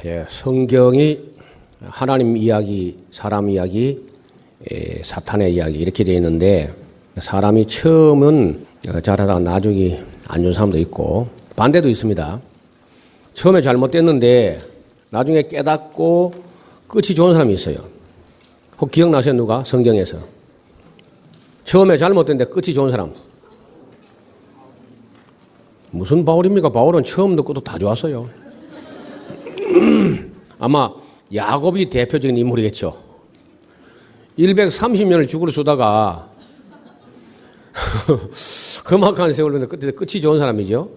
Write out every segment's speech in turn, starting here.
예, 성경이 하나님 이야기, 사람 이야기, 사탄의 이야기 이렇게 되어 있는데 사람이 처음은 잘하다가 나중에 안 좋은 사람도 있고 반대도 있습니다. 처음에 잘못됐는데 나중에 깨닫고 끝이 좋은 사람이 있어요. 혹 기억나세요? 누가? 성경에서. 처음에 잘못됐는데 끝이 좋은 사람. 무슨 바울입니까? 바울은 처음도 끝도 다 좋았어요. 아마 야곱이 대표적인 인물이겠죠. 130년을 죽을 쓰다가 험악한 세월인데 끝이 좋은 사람이죠.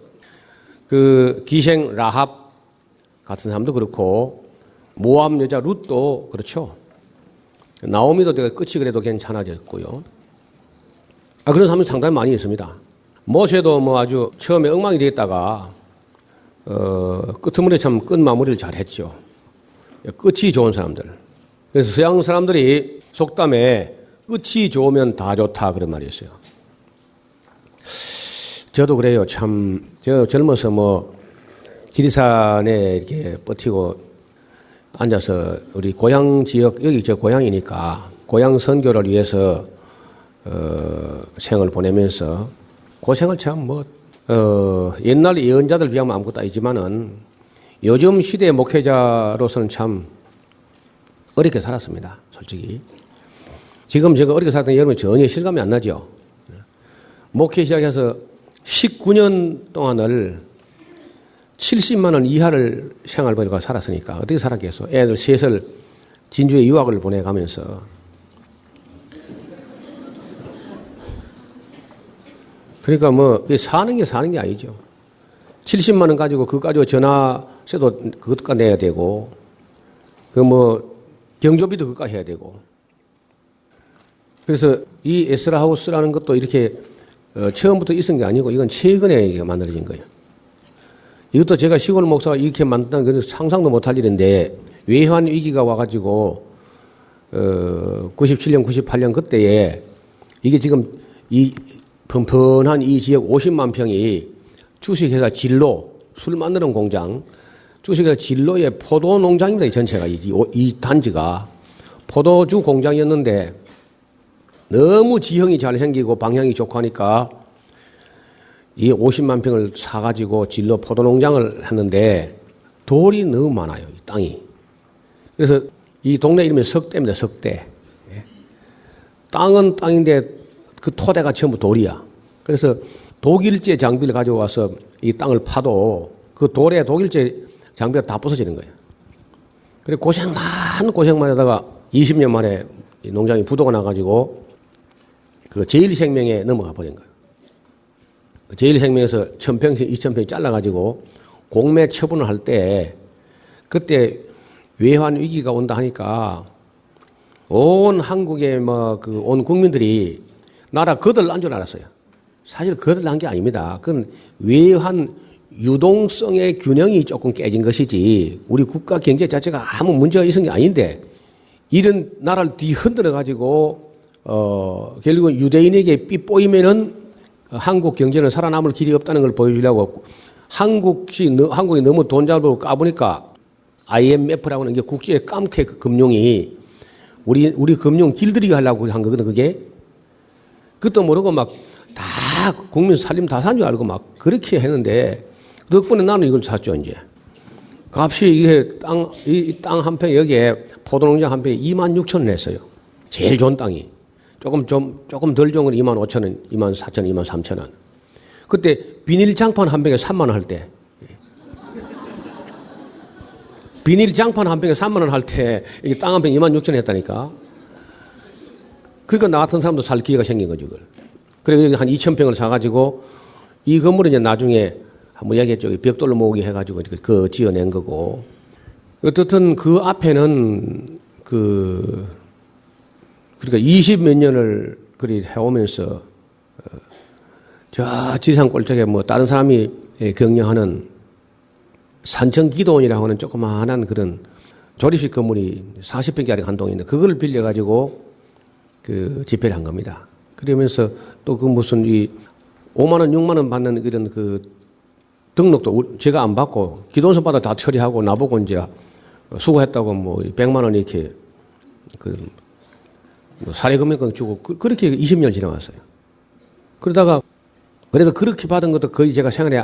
그 기생 라합 같은 사람도 그렇고 모압 여자 룻도 그렇죠. 나오미도 되게 끝이 그래도 괜찮아졌고요. 그런 사람이 상당히 많이 있습니다. 모세도 뭐 아주 처음에 엉망이 되었다가 끝머리 참 끝마무리를 잘했죠. 끝이 좋은 사람들. 그래서 서양 사람들이 속담에 끝이 좋으면 다 좋다 그런 말이 있어요. 저도 그래요. 참 제가 젊어서 뭐 지리산에 이렇게 버티고 앉아서 우리 고향 지역 여기 저 고향이니까 고향 선교를 위해서 생을 보내면서 고생을 참 옛날 예언자들 비하면 아무것도 아니지만은 요즘 시대의 목회자로서는 참 어렵게 살았습니다. 솔직히. 지금 제가 어렵게 살았던 게 여러분 전혀 실감이 안 나죠. 목회 시작해서 19년 동안을 70만 원 이하를 생활비로 살았으니까 어떻게 살았겠어. 애들 셋을 진주에 유학을 보내가면서. 그러니까 뭐 사는 게 아니죠. 70만 원 가지고 그거 가지고 전화세도 그것까지 내야 되고 그 뭐 경조비도 그것까지 해야 되고. 그래서 이 에스라 하우스라는 것도 이렇게 처음부터 있은 게 아니고 이건 최근에 만들어진 거예요. 이것도 제가 시골 목사가 이렇게 만든다는 건 상상도 못할 일인데 외환 위기가 와가지고 97년, 98년 그때에 이게 지금 이 펀펀한 이 지역 50만 평이 주식회사 진로, 술 만드는 공장, 주식회사 진로의 포도 농장입니다. 이 전체가, 이 단지가. 포도주 공장이었는데 너무 지형이 잘 생기고 방향이 좋고 하니까 이 50만 평을 사가지고 진로 포도 농장을 했는데 돌이 너무 많아요. 이 땅이. 그래서 이 동네 이름이 석대입니다. 석대. 땅은 땅인데 그 토대가 전부 돌이야. 그래서 독일제 장비를 가져와서 이 땅을 파도 그 돌에 독일제 장비가 다 부서지는 거예요. 그래 고생만 하다가 20년 만에 이 농장이 부도가 나가지고 그 제일생명에 넘어가 버린 거예요. 제일생명에서 1000평, 2000평 잘라가지고 공매 처분을 할 때 그때 외환 위기가 온다 하니까 온 한국의 온 국민들이 나라 거들난 줄 알았어요. 사실 거들난 게 아닙니다. 그건 외환 유동성의 균형이 조금 깨진 것이지 우리 국가 경제 자체가 아무 문제가 있은 게 아닌데 이런 나라를 뒤흔들어 가지고 결국은 유대인에게 삐뽀이면은 한국 경제는 살아남을 길이 없다는 걸 보여주려고 한국이 너무 돈 잘 벌고 까보니까 IMF라고 하는 게 국제 깜캐 금융이 우리 금융 길들이게 하려고 한 거거든 그게. 그것도 모르고 막 다 국민 살림 다 산 줄 알고 막 그렇게 했는데 덕분에 나는 이걸 샀죠 이제. 값이 이게 이 땅 한 평 여기에 포도농장 한 평에 26,000원 냈어요. 제일 좋은 땅이. 조금 덜 좋은 건 25,000원, 24,000원, 23,000원. 그때 비닐 장판 한 병에 3만 원 할 때. 비닐 장판 한 병에 3만 원 할 때 이게 땅 한 병 26,000원 했다니까. 그러니까 나 같은 사람도 살 기회가 생긴 거죠, 그걸. 그래서 한 2,000평을 사가지고 이 건물은 이제 나중에 한번 얘기했죠. 벽돌로 모으기 해가지고 그 지어낸 거고. 어떻든 그 앞에는 그러니까 20몇 년을 그리 해오면서 저 지상 꼴짝에 다른 사람이 경영하는 산청 기도원이라고 하는 조그마한 그런 조립식 건물이 40평짜리 한 동인데 그걸 빌려가지고 그 집회를 한 겁니다. 그러면서 또 그 무슨 5만 원, 6만 원 받는 이런 그 등록도 제가 안 받고 기도원서 받아 다 처리하고 나보고 이제 수고했다고 뭐 100만 원 이렇게 그 뭐 사례금융권 주고 그렇게 20년 지나왔어요. 그러다가 그래도 그렇게 받은 것도 거의 제가 생활에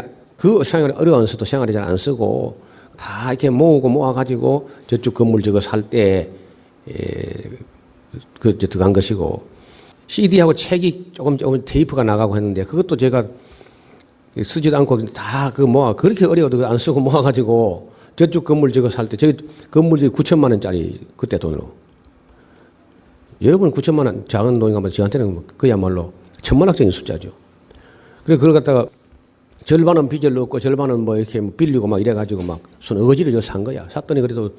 어려워서도 생활에 잘 안 쓰고 다 이렇게 모아가지고 저쪽 건물 저거 살 때 그 들어간 것이고 CD하고 책이 조금 테이프가 나가고 했는데 그것도 제가 쓰지도 않고 다 그 그렇게 어려워도 안 쓰고 모아가지고 저쪽 건물 저거 살 때 저기 건물이 9천만 원짜리 그때 돈으로 여러분 9천만 원 작은 돈인가 뭐 저한테는 그야말로 천만학적인 숫자죠. 그래서 그걸 갖다가 절반은 빚을 넣고 절반은 뭐 이렇게 빌리고 막 이래가지고 막 손 어거지로 저 산 거야. 샀더니 그래도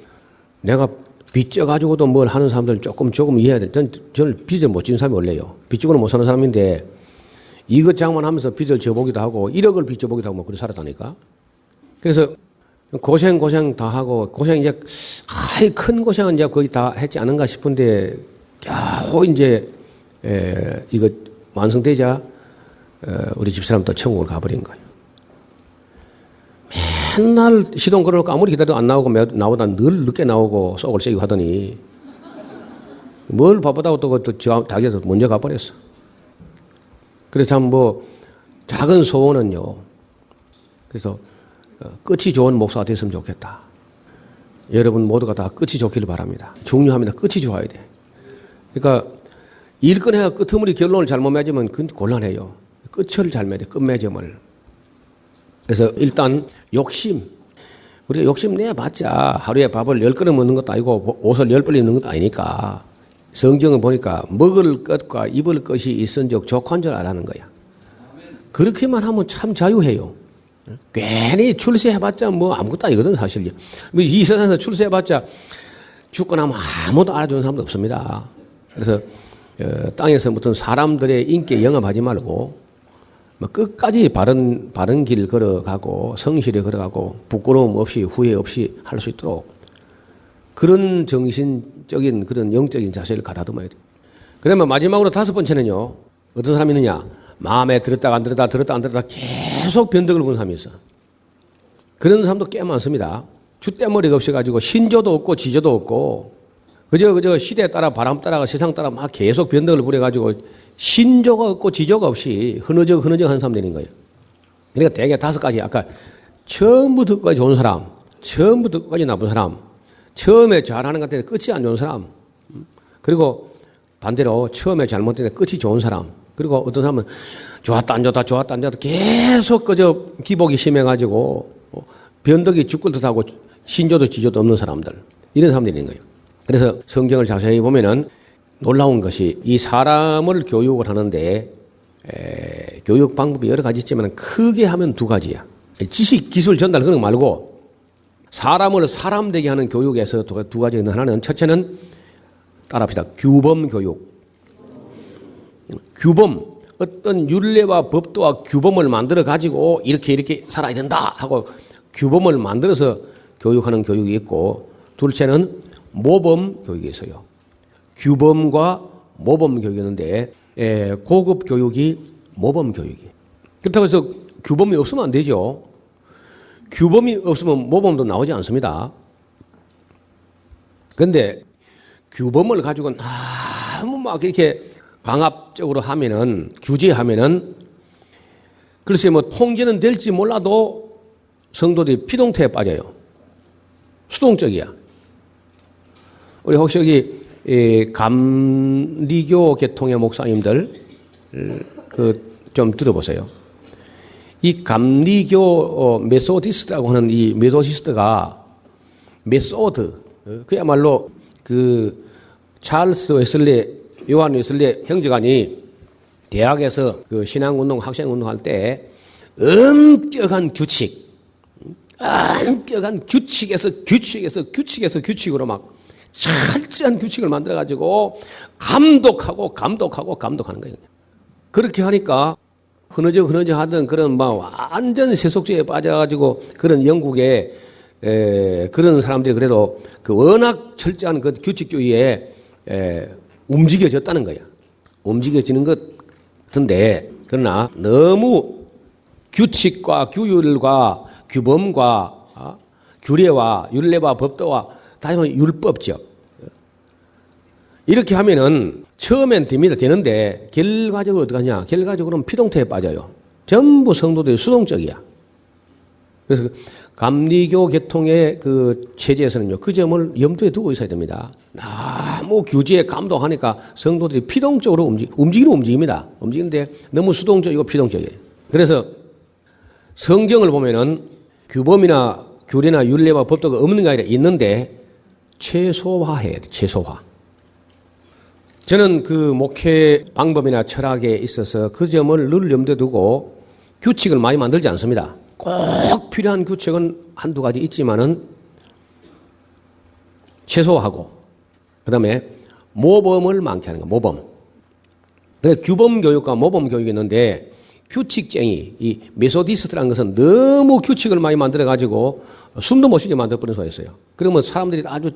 내가 빚져가지고도 뭘 하는 사람들 조금 이해해야 돼. 저는 빚을 못 지는 사람이 원래요. 빚지고는 못 사는 사람인데 이것 장만하면서 빚을 져보기도 하고 1억을 빚져보기도 하고 뭐 그렇게 살았다니까. 그래서 고생 다 하고 고생 이제 큰 고생은 이제 거의 다 했지 않은가 싶은데 겨우 이제 이거 완성되자 우리 집사람 또 천국을 가버린 거예요. 맨날 시동 걸어놓고 아무리 기다려도 안 나오고 나보다 늘 늦게 나오고 속을 새기고 하더니 뭘 바쁘다고 또 자기가 먼저 가버렸어. 그래서 참 뭐 작은 소원은요. 그래서 끝이 좋은 목사가 됐으면 좋겠다. 여러분 모두가 다 끝이 좋기를 바랍니다. 중요합니다. 끝이 좋아야 돼. 그러니까 일끈해가 끄트머리 결론을 잘못 맺으면 그건 곤란해요. 끝을 잘 맺어야 돼. 끝맺음을. 그래서 일단 욕심. 우리가 욕심 내봤자 하루에 밥을 10그릇 먹는 것도 아니고 옷을 10벌 입는 것도 아니니까 성경을 보니까 먹을 것과 입을 것이 있은즉 족한 줄 알라는 거야. 그렇게만 하면 참 자유해요. 괜히 출세해봤자 뭐 아무것도 아니거든 사실. 이 세상에서 출세해봤자 죽고 나면 아무도 알아주는 사람도 없습니다. 그래서 땅에서 무슨 사람들의 인기에 영합하지 말고 끝까지 바른 길 걸어가고 성실히 걸어가고 부끄러움 없이 후회 없이 할 수 있도록 그런 정신적인 그런 영적인 자세를 가다듬어야 돼요. 그 다음에 마지막으로 5번째는요. 어떤 사람이 있느냐. 마음에 들었다가 안 들었다 들었다 안 들었다 계속 변덕을 부는 사람이 있어. 그런 사람도 꽤 많습니다. 줏대머리가 없어가지고 신조도 없고 지조도 없고 그저 시대에 따라 바람 따라가 세상 따라 막 계속 변덕을 부려가지고 신조가 없고 지조가 없이 흐느적 한 사람 되는 거예요. 그러니까 대개 5가지 아까 처음부터 끝까지 좋은 사람, 처음부터 끝까지 나쁜 사람, 처음에 잘하는 것 같은데 끝이 안 좋은 사람, 그리고 반대로 처음에 잘못했는데 끝이 좋은 사람, 그리고 어떤 사람은 좋았다 안 좋다 좋았다 안 좋다 계속 그저 기복이 심해가지고 변덕이 죽을 듯하고 신조도 지조도 없는 사람들 이런 사람들이 있는 거예요. 그래서 성경을 자세히 보면은 놀라운 것이 이 사람을 교육을 하는데 교육 방법이 여러 가지 있지만 크게 하면 2가지야. 지식 기술 전달 그런 거 말고 사람을 사람 되게 하는 교육에서 2가지. 하나는 첫째는 따라합시다. 규범 교육. 규범, 어떤 율례와 법도와 규범을 만들어 가지고 이렇게 살아야 된다 하고 규범을 만들어서 교육하는 교육이 있고, 둘째는 모범 교육이 있어요. 규범과 모범 교육이 있는데 고급 교육이 모범 교육이. 그렇다고 해서 규범이 없으면 안 되죠. 규범이 없으면 모범도 나오지 않습니다. 그런데 규범을 가지고 너무 막 이렇게 강압적으로 하면은, 규제하면은, 글쎄 뭐 통제는 될지 몰라도 성도들이 피동태에 빠져요. 수동적이야. 우리 혹시 여기 감리교 계통의 목사님들 좀 들어보세요. 이 감리교 메소디스트라고 하는 이 메소디스트가 메소드, 그야말로 그 찰스 웨슬리, 요한 웨슬리 형제간이 대학에서 그 신앙운동, 학생운동 할 때 엄격한 규칙으로 막 철저한 규칙을 만들어가지고 감독하는 거예요. 그렇게 하니까 흐느적 하던 그런 막 완전 세속주의에 빠져가지고 그런 영국에 그런 사람들이 그래도 그 워낙 철저한 그 규칙주의에 움직여졌다는 거야. 움직여지는 것 같은데, 그러나 너무 규칙과 규율과 규범과 규례와 율례와 법도와 다시 말해 율법적. 이렇게 하면은 처음엔 됩니다. 되는데 결과적으로 어떡하냐? 결과적으로는 피동태에 빠져요. 전부 성도들이 수동적이야. 그래서 감리교 계통의 그 체제에서는요, 그 점을 염두에 두고 있어야 됩니다. 너무 규제에 감독하니까 성도들이 피동적으로 움직입니다. 움직이는데 너무 수동적이고 피동적이에요. 그래서 성경을 보면은 규범이나 규례나 율례와 법도가 없는 게 아니라 있는데 최소화해야 돼, 최소화. 저는 그 목회 방법이나 철학에 있어서 그 점을 늘 염두에 두고 규칙을 많이 만들지 않습니다. 꼭 필요한 규칙은 한두 가지 있지만은 최소화하고, 그 다음에 모범을 많게 하는 거, 모범. 그래서 규범 교육과 모범 교육이 있는데 규칙쟁이, 이 메소디스트라는 것은 너무 규칙을 많이 만들어가지고 숨도 못 쉬게 만들어버리는 수가 있어요. 그러면 사람들이 아주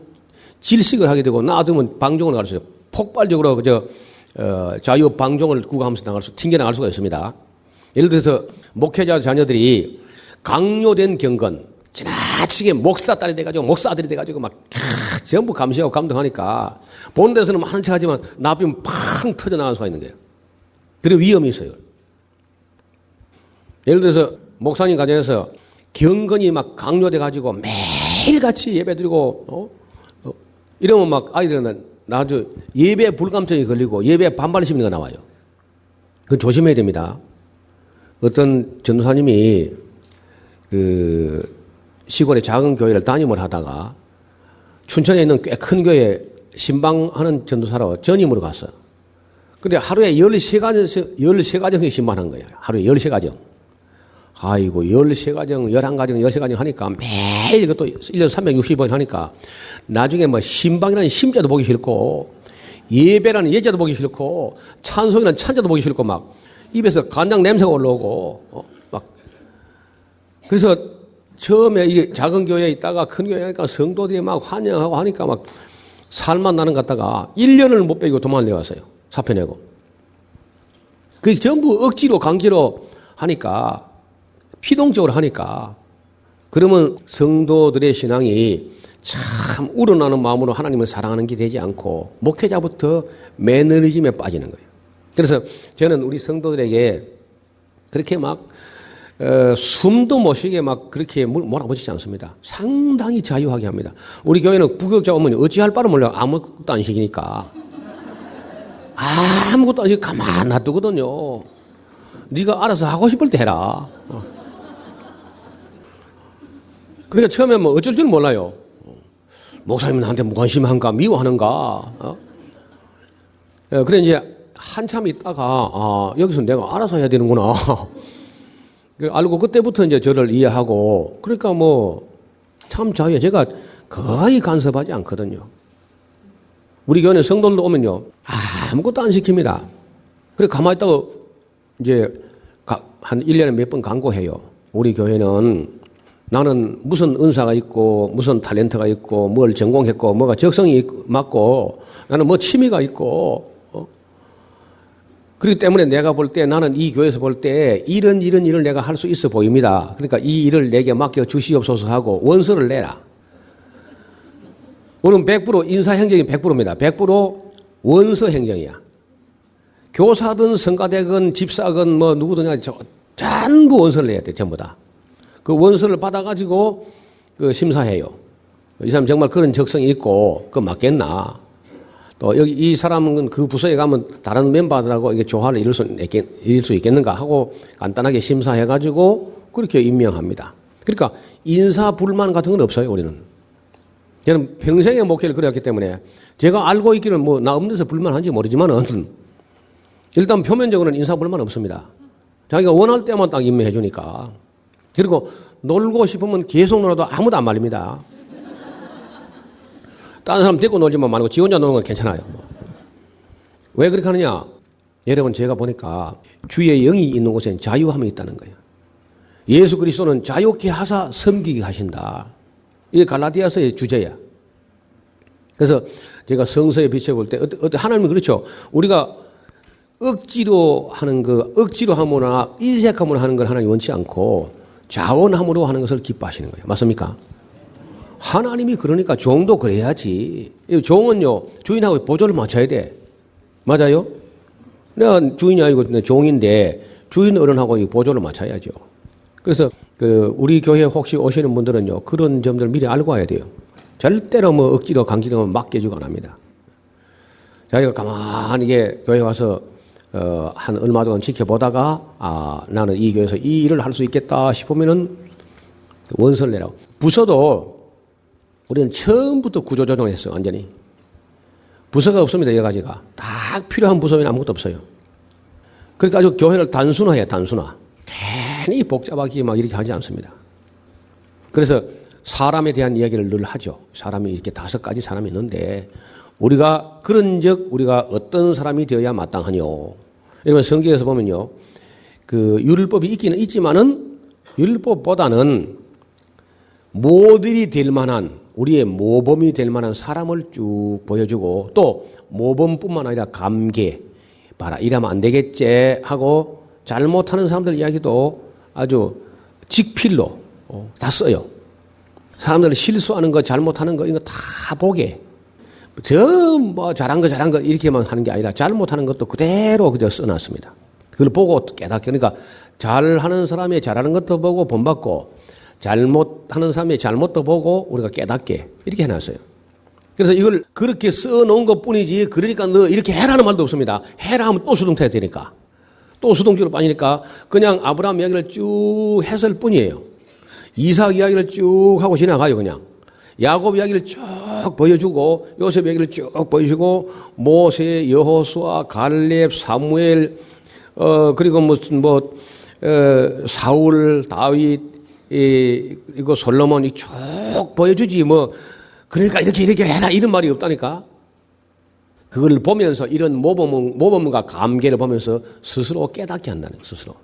질식을 하게 되고 놔두면 방종을 갈 수 있어요. 폭발적으로 자유 방종을 구가하면서 튕겨나갈 수가 있습니다. 예를 들어서 목회자 자녀들이 강요된 경건, 지나치게 목사 딸이 돼가지고 목사 아들이 돼가지고 막 전부 감시하고 감독하니까 보는 데서는 많은 척 하지만 나쁘면 팡 터져나갈 수가 있는 거예요. 그런 위험이 있어요. 예를 들어서 목사님 가정에서 경건이 막 강요돼가지고 매일같이 예배 드리고 이러면 막 아이들은 나도 예배 불감증이 걸리고 예배 반발 심리가 나와요. 그건 조심해야 됩니다. 어떤 전도사님이 그 시골의 작은 교회를 담임을 하다가 춘천에 있는 꽤 큰 교회에 신방하는 전도사로 전임으로 갔어요. 근데 하루에 13가정이 신방한 거예요. 하루에 13가정. 아이고, 13가정, 11가정, 13가정 하니까 매일 이것도 1년 365일 하니까 나중에 뭐 신방이라는 심자도 보기 싫고 예배라는 예자도 보기 싫고 찬송이라는 찬자도 보기 싫고 막 입에서 간장 냄새가 올라오고 막 그래서 처음에 이게 작은 교회에 있다가 큰 교회에 하니까 성도들이 막 환영하고 하니까 막 살만 나는 것 같다가 1년을 못 빼고 도망을 내왔어요. 사표 내고. 그게 전부 억지로 강제로 하니까 피동적으로 하니까 그러면 성도들의 신앙이 참 우러나는 마음으로 하나님을 사랑하는 게 되지 않고 목회자부터 매너리즘에 빠지는 거예요. 그래서 저는 우리 성도들에게 그렇게 막 숨도 못 쉬게 막 그렇게 몰아붙이지 않습니다. 상당히 자유하게 합니다. 우리 교회는 부교육자 오면 어찌할 바를 몰라. 아무것도 안 시키니까. 아무것도 안 시키고 가만 놔두거든요. 네가 알아서 하고 싶을 때 해라. 그러니까 처음에 뭐 어쩔 줄 몰라요. 목사님은 나한테 무관심한가 미워하는가. 그래 이제 한참 있다가 여기서 내가 알아서 해야 되는구나. 알고 그때부터 이제 저를 이해하고 그러니까 뭐 참 자유해. 제가 거의 간섭하지 않거든요. 우리 교회는 성도들도 오면요 아무것도 안 시킵니다. 그래 가만히 있다가 이제 한 1년에 몇 번 광고해요. 우리 교회는 나는 무슨 은사가 있고 무슨 탤런트가 있고 뭘 전공했고 뭐가 적성이 맞고 나는 뭐 취미가 있고 그렇기 때문에 내가 볼 때 나는 이 교회에서 볼 때 이런 일을 내가 할 수 있어 보입니다. 그러니까 이 일을 내게 맡겨 주시옵소서 하고 원서를 내라. 우리는 100% 인사행정이 100%입니다. 100% 원서 행정이야. 교사든 성가대건 집사건 뭐 누구든 전부 원서를 내야 돼. 전부 다. 그 원서를 받아가지고 그 심사해요. 이 사람 정말 그런 적성이 있고 그거 맞겠나. 또 여기 이 사람은 그 부서에 가면 다른 멤버들하고 이게 조화를 이룰 수 있겠는가 하고 간단하게 심사해가지고 그렇게 임명합니다. 그러니까 인사 불만 같은 건 없어요. 우리는. 저는 평생의 목회를 그래왔기 때문에 제가 알고 있기는 뭐 나 없는 데서 불만한지 모르지만은 일단 표면적으로는 인사 불만 없습니다. 자기가 원할 때만 딱 임명해 주니까. 그리고 놀고 싶으면 계속 놀아도 아무도 안 말립니다. 다른 사람 데리고 놀지만 말고 지 혼자 노는 건 괜찮아요. 왜 그렇게 하느냐? 여러분 제가 보니까 주의 영이 있는 곳엔 자유함이 있다는 거예요. 예수 그리스도는 자유케 하사 섬기게 하신다. 이게 갈라디아서의 주제야. 그래서 제가 성서에 비춰볼 때 하나님은 그렇죠. 우리가 억지로 하는 억지로 함으로나 인색함으로 하는 걸 하나님 원치 않고 자원함으로 하는 것을 기뻐하시는 거예요. 맞습니까? 하나님이 그러니까 종도 그래야지. 종은요, 주인하고 보조를 맞춰야 돼. 맞아요? 내가 주인이 아니고 내 종인데 주인 어른하고 이 보조를 맞춰야죠. 그래서 우리 교회 혹시 오시는 분들은요, 그런 점들 미리 알고 와야 돼요. 절대로 뭐 억지로 강제로 맡겨주고 안 합니다. 자기가 가만히 이게 교회 와서 한 얼마 동안 지켜보다가 나는 이 교회에서 이 일을 할 수 있겠다 싶으면은 원서를 내라고. 부서도 우리는 처음부터 구조조정했어요. 완전히. 부서가 없습니다. 여러 가지가. 딱 필요한 부서면 아무것도 없어요. 그러니까 아주 교회를 단순화해요. 단순화. 괜히 복잡하게 막 이렇게 하지 않습니다. 그래서 사람에 대한 이야기를 늘 하죠. 사람이 이렇게 5가지 사람이 있는데 우리가 그런즉 우리가 어떤 사람이 되어야 마땅하뇨. 이러면 성경에서 보면요, 그 율법이 있기는 있지만은 율법보다는 모델이 될 만한 우리의 모범이 될 만한 사람을 쭉 보여주고 또 모범뿐만 아니라 감개 봐라 이러면 안 되겠지 하고 잘못하는 사람들 이야기도 아주 직필로 다 써요. 사람들 실수하는 거 잘못하는 거 이거 다 보게. 저 뭐 잘한 거 이렇게만 하는 게 아니라 잘못하는 것도 그대로 그저 써놨습니다. 그걸 보고 깨닫게. 그러니까 잘하는 사람이 잘하는 것도 보고 본받고 잘못하는 사람이 잘못도 보고 우리가 깨닫게 이렇게 해놨어요. 그래서 이걸 그렇게 써놓은 것뿐이지 그러니까 너 이렇게 해라는 말도 없습니다. 해라 하면 또 수동태가 되니까 또 수동태로 빠지니까 그냥 아브라함 이야기를 쭉 했을 뿐이에요. 이삭 이야기를 쭉 하고 지나가요. 그냥 야곱 이야기를 쭉 보여주고 요셉 이야기를 쭉 보여주고 모세, 여호수아, 갈렙, 사무엘 그리고 무슨 사울, 다윗 이거 솔로몬이 쭉 보여주지 뭐 그러니까 이렇게 해라 이런 말이 없다니까. 그걸 보면서 이런 모범과 감개를 보면서 스스로 깨닫게 한다는 거예요. 스스로.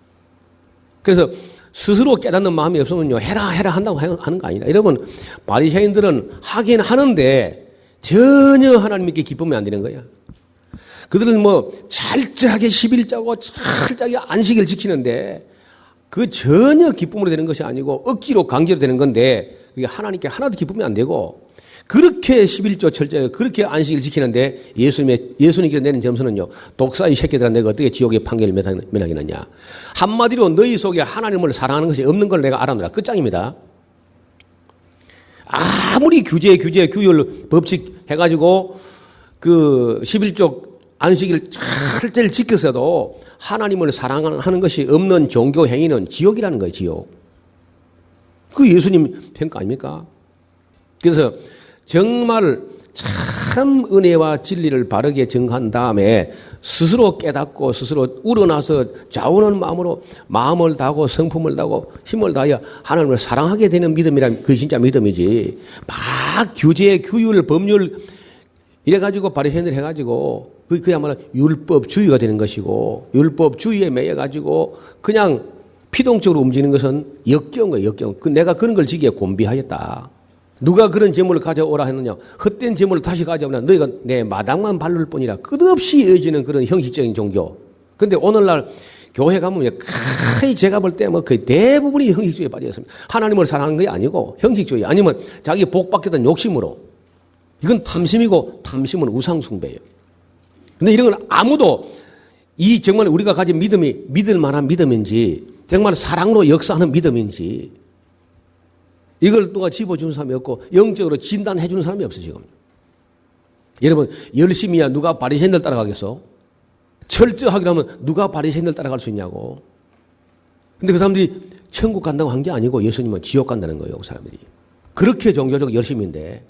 그래서 스스로 깨닫는 마음이 없으면요 해라 한다고 하는 거 아니다. 여러분 바리새인들은 하긴 하는데 전혀 하나님께 기쁘면 안 되는 거야. 그들은 뭐 철저하게 11자고 철저하게 안식을 지키는데 그 전혀 기쁨으로 되는 것이 아니고 억지로 강제로 되는 건데 그게 하나님께 하나도 기쁘면 안 되고 그렇게 11조 철저하게 그렇게 안식을 지키는데 예수님께서 내는 점수는요 독사의 새끼들아 내가 어떻게 지옥의 판결을 면하겠느냐. 한마디로 너희 속에 하나님을 사랑하는 것이 없는 걸 내가 알아노라. 끝장입니다. 아무리 규율 법칙 해가지고 그 11조 안식일을 철저히 지켰어도 하나님을 사랑하는 것이 없는 종교 행위는 지옥이라는 거예요. 지옥. 그 예수님 평가 아닙니까? 그래서 정말 참 은혜와 진리를 바르게 정한 다음에 스스로 깨닫고 스스로 우러나서 자원하는 마음으로 마음을 다하고 성품을 다하고 힘을 다하여 하나님을 사랑하게 되는 믿음이란 그게 진짜 믿음이지. 막 규제, 규율, 법률 이래가지고 바리새인들 해가지고 그야말로 율법주의가 되는 것이고 율법주의에 매여가지고 그냥 피동적으로 움직이는 것은 역겨운 거예요. 역겨운. 내가 그런 걸 지기에 곤비하였다. 누가 그런 재물을 가져오라 했느냐. 헛된 재물을 다시 가져오나 너희가 내 마당만 바를 뿐이라 끝없이 이어지는 그런 형식적인 종교. 그런데 오늘날 교회 가면 거의 제가 볼 때 뭐 거의 대부분이 형식주의에 빠져 있습니다. 하나님을 사랑하는 게 아니고 형식주의 아니면 자기 복 받겠다는 욕심으로. 이건 탐심이고 탐심은 우상숭배예요. 근데 이런 건 아무도 이 정말 우리가 가진 믿음이 믿을 만한 믿음인지 정말 사랑으로 역사하는 믿음인지 이걸 누가 집어주는 사람이 없고 영적으로 진단해 주는 사람이 없어 지금. 여러분 열심히야 누가 바리새인들 따라가겠어? 철저하게 하면 누가 바리새인들 따라갈 수 있냐고. 근데 그 사람들이 천국 간다고 한 게 아니고 예수님은 지옥 간다는 거예요. 그 사람들이. 그렇게 종교적 열심인데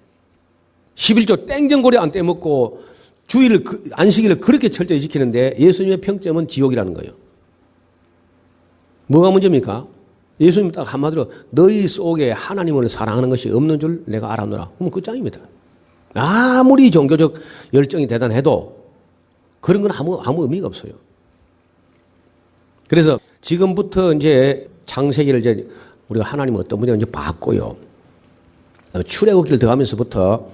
11조 땡전고리 안 떼먹고 주일을 안식일을 그렇게 철저히 지키는데 예수님의 평점은 지옥이라는 거예요. 뭐가 문제입니까? 예수님 딱 한마디로 너희 속에 하나님을 사랑하는 것이 없는 줄 내가 알아노라. 그러면 끝장입니다. 아무리 종교적 열정이 대단해도 그런 건 아무 의미가 없어요. 그래서 지금부터 이제 창세기를 이제 우리가 하나님 어떤 분인지 봤고요. 그다음에 출애굽기를 들어가면서부터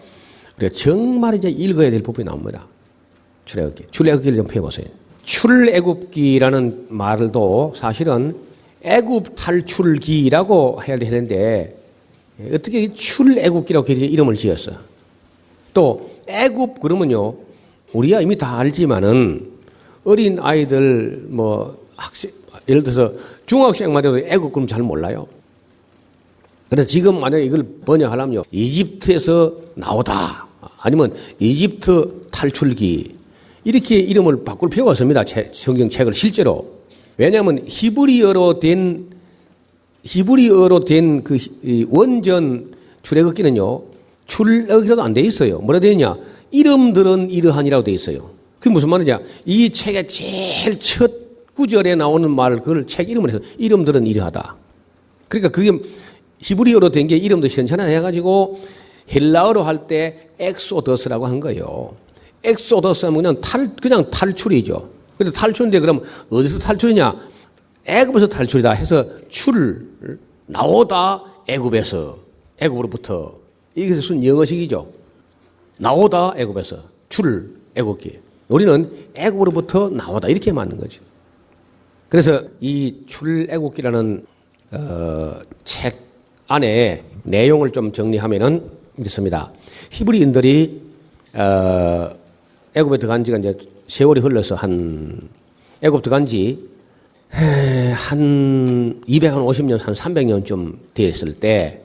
우리가 정말 이제 읽어야 될 부분이 나옵니다. 출애굽기를 좀 펴보세요. 출애굽기라는 말도 사실은 애굽 탈출기라고 해야 되는데 어떻게 출애굽기라고 이름을 지었어. 또 애굽 그러면요, 우리가 이미 다 알지만은 어린 아이들 뭐 학생, 예를 들어서 중학생만 해도 애굽 그럼 잘 몰라요. 그래서 지금 만약에 이걸 번역하려면요, 이집트에서 나오다 아니면 이집트 탈출기 이렇게 이름을 바꿀 필요가 없습니다. 성경책을 실제로. 왜냐하면 히브리어로 된 그 원전 출애굽기는요, 출애굽기라도 안 돼 있어요. 뭐라 되어 있냐? 이름들은 이러하니라고 되어 있어요. 그게 무슨 말이냐? 이 책의 제일 첫 구절에 나오는 말, 그걸 책 이름을 해서 이름들은 이러하다. 그러니까 그게 히브리어로 된 게 이름도 현찬화 해가지고 헬라어로 할 때 엑소더스라고 한 거예요. 엑소더스 하면 그냥 탈출이죠. 근데 탈출인데 그럼 어디서 탈출이냐? 애굽에서 탈출이다 해서 나오다 애굽에서, 애굽으로부터. 이게 무슨 영어식이죠. 나오다 애굽에서, 애굽기. 우리는 애굽으로부터 나오다 이렇게 맞는 거죠. 그래서 이 출애굽기라는 책 안에 내용을 좀 정리하면은 이렇습니다. 히브리인들이 애굽에 들어간 지가 이제 세월이 흘러서 애굽 들어간 지 한 250년, 한 300년쯤 됐을 때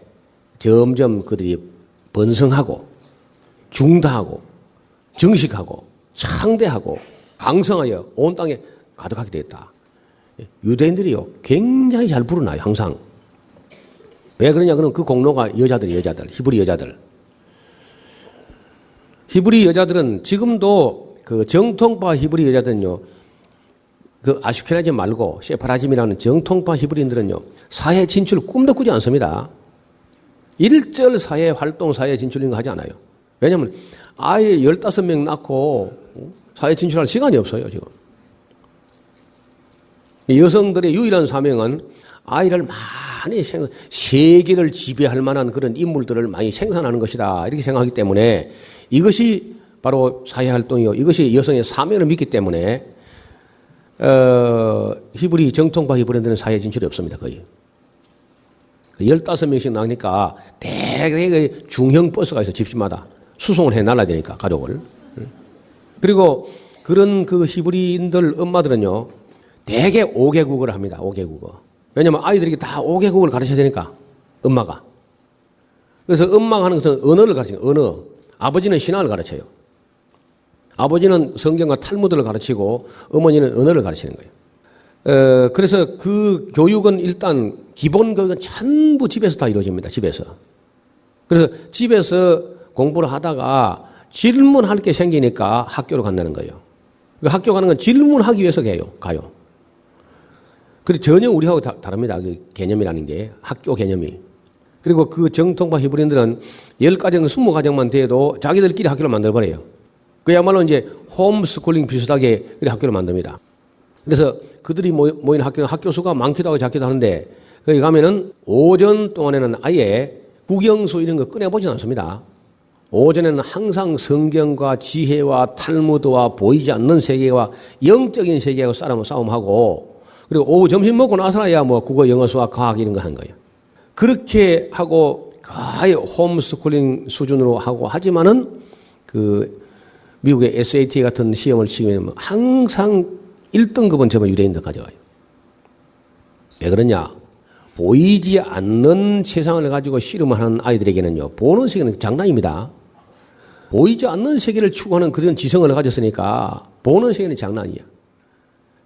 점점 그들이 번성하고 중다하고 정식하고 창대하고 강성하여 온 땅에 가득하게 되었다. 유대인들이요, 굉장히 잘 부르나요, 항상. 왜 그러냐? 그럼 그 공로가 여자들, 히브리 여자들. 히브리 여자들은 지금도 그 정통파 히브리 여자들은요, 그 아슈케나즘 말고 세파라즘이라는 정통파 히브리인들은요, 사회 진출 꿈도 꾸지 않습니다. 일절 사회 활동, 사회 진출 이런 거 하지 않아요. 왜냐하면 아예 15명 낳고 사회 진출할 시간이 없어요, 지금. 여성들의 유일한 사명은 아이를 많이 세계를 지배할 만한 그런 인물들을 많이 생산하는 것이다, 이렇게 생각하기 때문에 이것이 바로 사회활동이요, 이것이 여성의 사명을 믿기 때문에 히브리 정통파 히브리인들은 사회 진출이 없습니다, 거의. 15명씩 나오니까 대개 중형 버스가 있어, 집집마다. 수송을 해 날라야 되니까, 가족을. 그리고 그런 그 히브리인들 엄마들은요, 대개 5개국어를 합니다, 5개국어. 왜냐면 아이들에게 다 5개국어를 가르쳐야 되니까, 엄마가. 그래서 엄마가 하는 것은 언어를 가르쳐요, 언어. 아버지는 신앙을 가르쳐요. 아버지는 성경과 탈무드를 가르치고 어머니는 언어를 가르치는 거예요. 그래서 그 교육은 일단 기본 교육은 전부 집에서 다 이루어집니다. 집에서. 그래서 집에서 공부를 하다가 질문할 게 생기니까 학교로 간다는 거예요. 학교 가는 건 질문하기 위해서 가요. 그리고 전혀 우리하고 다릅니다. 그 개념이라는 게, 학교 개념이. 그리고 그 정통파 히브리인들은 10가정, 20가정만 돼도 자기들끼리 학교를 만들어버려요. 그야말로 이제 홈스쿨링 비슷하게 학교를 만듭니다. 그래서 그들이 모이는 학교는 학교 수가 많기도 하고 작기도 하는데, 거기 가면은 오전 동안에는 아예 국영수 이런 거 꺼내보진 않습니다. 오전에는 항상 성경과 지혜와 탈무드와 보이지 않는 세계와 영적인 세계하고 싸움하고, 그리고 오후 점심 먹고 나서야 뭐 국어, 영어, 수학, 과학 이런 거 하는 거예요. 그렇게 하고 거의 홈스쿨링 수준으로 하고 하지만은 그 미국의 SAT 같은 시험을 치면 항상 1등급은 전부 유대인들 가져가요. 왜 그러냐? 보이지 않는 세상을 가지고 씨름하는 아이들에게는요, 보는 세계는 장난입니다. 보이지 않는 세계를 추구하는 그런 지성을 가졌으니까 보는 세계는 장난이야.